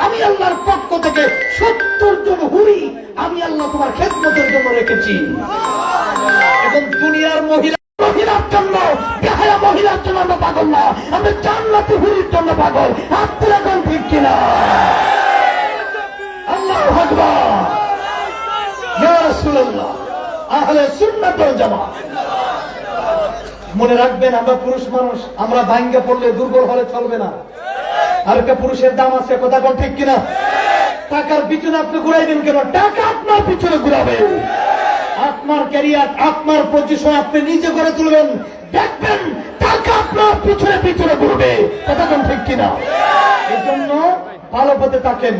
আমি আল্লাহর পক্ষ থেকে 70 জন হুরি আমি আল্লাহ তোমার খেদমতের জন্য রেখেছি। এখন দুনিয়ার মহিলার জন্য, বেহায়া মহিলার জন্য আমরা পাগল না, আমরা জান্নাতি হুরির জন্য পাগল। আপনার এখন ঠিক কিনা? আল্লাহু আকবার। ইয়া রাসূলুল্লাহ, আহলে সুন্নাত ওয়াল জামাত। মনে রাখবেন, আমরা পুরুষ মানুষ, আমরা ভাঙ্গা পড়লে দুর্বল হলে চলবে না। আর একটা পুরুষের দাম আছে, কথা বল ঠিক কিনা? টাকার পিছনে আপনি ঘুরাইবেন কেন? টাকা আপনার পিছনে ঘুরাবে। আপনার ক্যারিয়ার, আপনার পজিশন আপনি নিজে করে তুলবেন, দেখবেন টাকা আপনার পিছনে পিছনে ঘুরবে। কথা বল ঠিক কিনা? এই জন্য ভালো পথে থাকেন।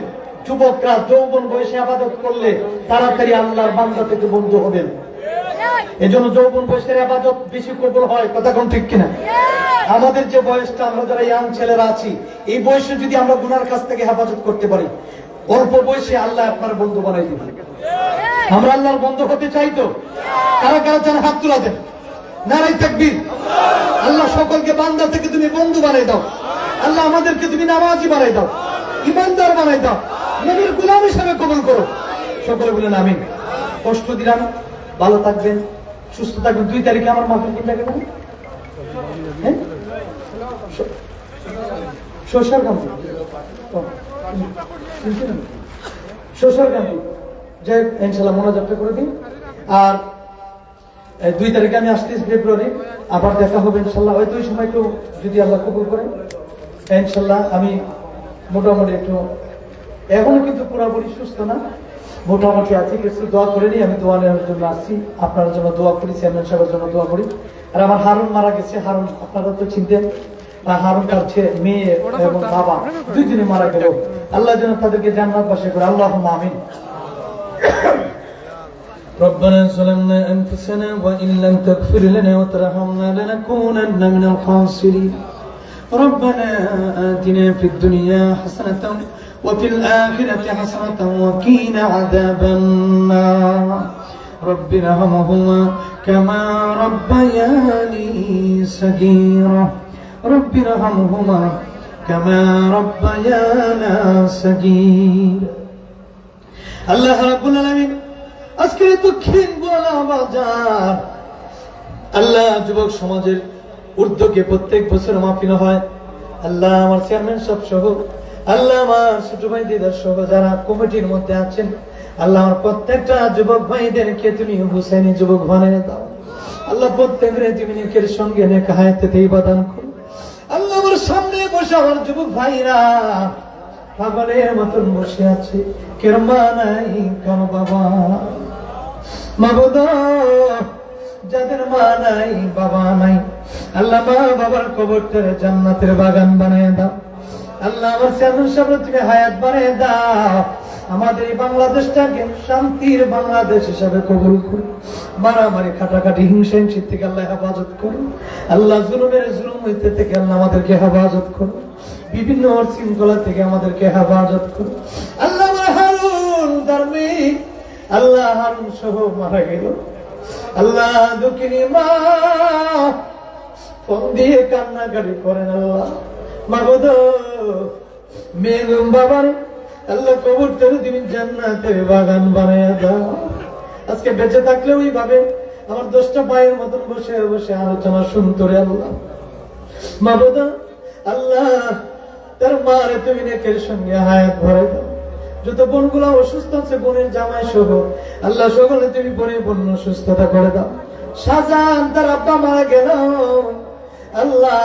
যুবকরা যৌবন বয়সে ইবাদত করলে তাড়াতাড়ি আল্লাহর বান্দা থেকে বন্ধু হবেন। এই জন্য যৌবন বয়সের ইবাদত বেশি কবুল হয়। কথা কোন ঠিক কিনা? আমাদের যে বয়সটা, আমরা যারা ইয়াং ছেলেরা আছি, এই বয়সে যদি আমরা গুনার কাছ থেকে হেফাজত করতে পারি, অল্প বয়সে আল্লাহ আপনার বন্ধু বানাই দিবেন। আমরা আল্লাহর বন্ধু হতে চাই তো? কারা কারা চান হাত তুলা দেন। নারাই তাকবীর। আল্লাহ সকলকে বান্দা থেকে তুমি বন্ধু বানাই দাও। আল্লাহ আমাদেরকে তুমি নামাজি বানাই দাও, ইমানদার বানাই দাও, নবীর গোলাম হিসেবে কবুল করো। সকলে বলেন আমিন। কষ্ট দিলাম, ভালো থাকবেন, সুস্থ থাকবেন। 2 তারিখে আমার মাহফিল কি লাগে না? হ্যাঁ, সোশ্যাল ক্যাম্প, সোশ্যাল ক্যাম্প। যাই ইনশাল্লাহ মোনাজাতটা করে দিন। আর 2 তারিখে আমি আসতেছি ফেব্রুয়ারি, আবার দেখা হবে ইনশাল্লাহ। হয়তো ওই সময় একটু যদি আল্লাহ কবুল করে ইনশাল্লাহ আমি মোটামুটি একটু, এখনো কিন্তু পুরোপুরি সুস্থ না, মোটামুটি আছি। কিছু দোয়া করে নিই। আমি দোয়া নেওয়ার জন্য আসছি, আপনার জন্য দোয়া করি, চেয়ারম্যান সাহেবের জন্য দোয়া করি। আর আমার হারুন মারা গেছে। হারুন আপনারা তো চিনতেন। হারুন তার মেয়ে এবং বাবা দুইজনে মারা গেল। আল্লাহ যেন তাদেরকে জান্নাতবাসী করে। আল্লাহুম্মা আমিন। ربنا ظلمنا أنفسنا وإن لم تغفر لنا وترحمنا لنكونن من الخاسرين. ربنا آتنا في الدنيا حسنة وفي الآخرة حسنة وقنا عذاب النار. رب ارحمهما كما ربياني صغيرا رب ارحمهما كما ربيانا صغيرا আল্লাহ রাব্বুল আলামিন আজকের দক্ষিণ গোলা বাজার আল্লাহ যুবক সমাজের উদ্যোগে প্রত্যেক বছর মাহফিল হয়। আল্লাহ আমার চেয়ারম্যান সাহেব সহ আল্লাহ আমার ছোট ভাই দিদার সহ যারা কমিটির মধ্যে আছেন, আল্লাহ আমার প্রত্যেকটা যুবক ভাইদেরকে তুমি হুসাইনি যুবক বানিয়ে দাও। আল্লাহ প্রত্যেকের তুমি নেকের সঙ্গে নেক হায়াতে ইবাদত করো। আল্লাহ আমার সামনে বসে আমার যুবক ভাইরা পাগলের মতন বসে আছে, কেরমা নাই কোন বাবা মাবুদ, যাদের মা নাই বাবা নাই, আল্লাহ মা বাবার কবরটারে জান্নাতের বাগান বানিয়ে দাও। আল্লাহ আমার চেয়ারম্যান সাহেব তুমি হায়াত বানিয়ে দাও। আমাদের এই বাংলাদেশটাকে শান্তির বাংলাদেশ হিসাবে কবুল করো। মারামারি কাটাকাটি হিংসা হিংসির থেকে আল্লাহ হেফাজত করো। আল্লাহ জুলুমের জুলুম হইতে থেকে আল্লাহ আমাদেরকে হেফাজত করো। বিভিন্ন শৃঙ্খলা থেকে আমাদেরকে হেফাজত করো। আল্লাহ আমার হারুন ধার্মিক আল্লাহ হারুন সহ মারা গেল। আল্লাহ দুঃখিনী মা ফোন দিয়ে কান্নাকাটি করেন। আল্লাহ মাগো মেয়ে বাবার আল্লাহ কবরটারে তুমি জান্নাতের বাগান বানায়া দাও। আজকে বেঁচে থাকলে ওইভাবে আমার 10টা ভাইয়ের মতন বসে বসে আলোচনা শুনতো রে আল্লাহ মাবুদ। আল্লাহ তার মারে তুমি নেকের সঙ্গে হায়াত ভরে দাও। যত বোনগুলা অসুস্থ আছে বোনের জামাই সহ আল্লাহ সকলে তুমি পরিপূর্ণ সুস্থতা করে দাও। শাহজাহান তার আব্বা মারা গেল, আল্লাহ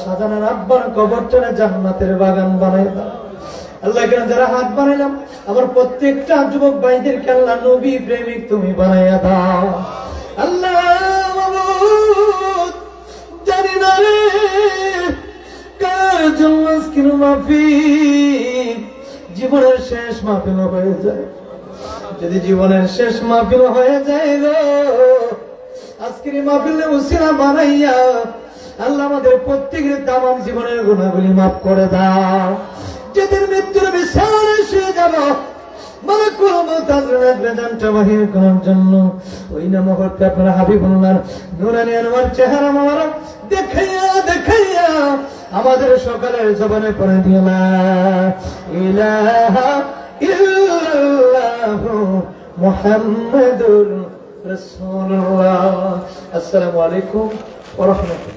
শাহজাহানের আব্বার কবরটারে জান্নাতের বাগান বানায় দাও। আল্লাহ কেন যারা হাত বানাইলাম আমার প্রত্যেকটা যুবক ভাইদেরকে আল্লাহ নবী প্রেমিক তুমি বানাইয়া দাও। আল্লাহ জানি না রে কার জন্য আজকের মাহফিল জীবনের শেষ মাহফিল হয়ে যায়। যদি জীবনের শেষ মাহফিল হয়ে যায় গো, আজকের মাহফিলে উসিলা বানাইয়া আল্লাহ আমাদের প্রত্যেকের তামাম জীবনের গুনাহগুলি মাফ করে দাও। যেদিন মৃত্যুর বিছানায় শুয়ে যাব মালাকুল মউত হযরত বেজানটা বাহির করার জন্য ওই না মুহূর্তে আপনার হাবিবুল্লাহর নূরানী আনোয়ার চেহারা মোবারক দেখাইয়া দেখাইয়া আমাদের সকালের জবানে পড়ে দিও লা ইলাহা ইল্লাল্লাহু মুহাম্মাদুর রাসূলুল্লাহ। আসসালামু আলাইকুম ওয়া রাহমাতুল্লাহ।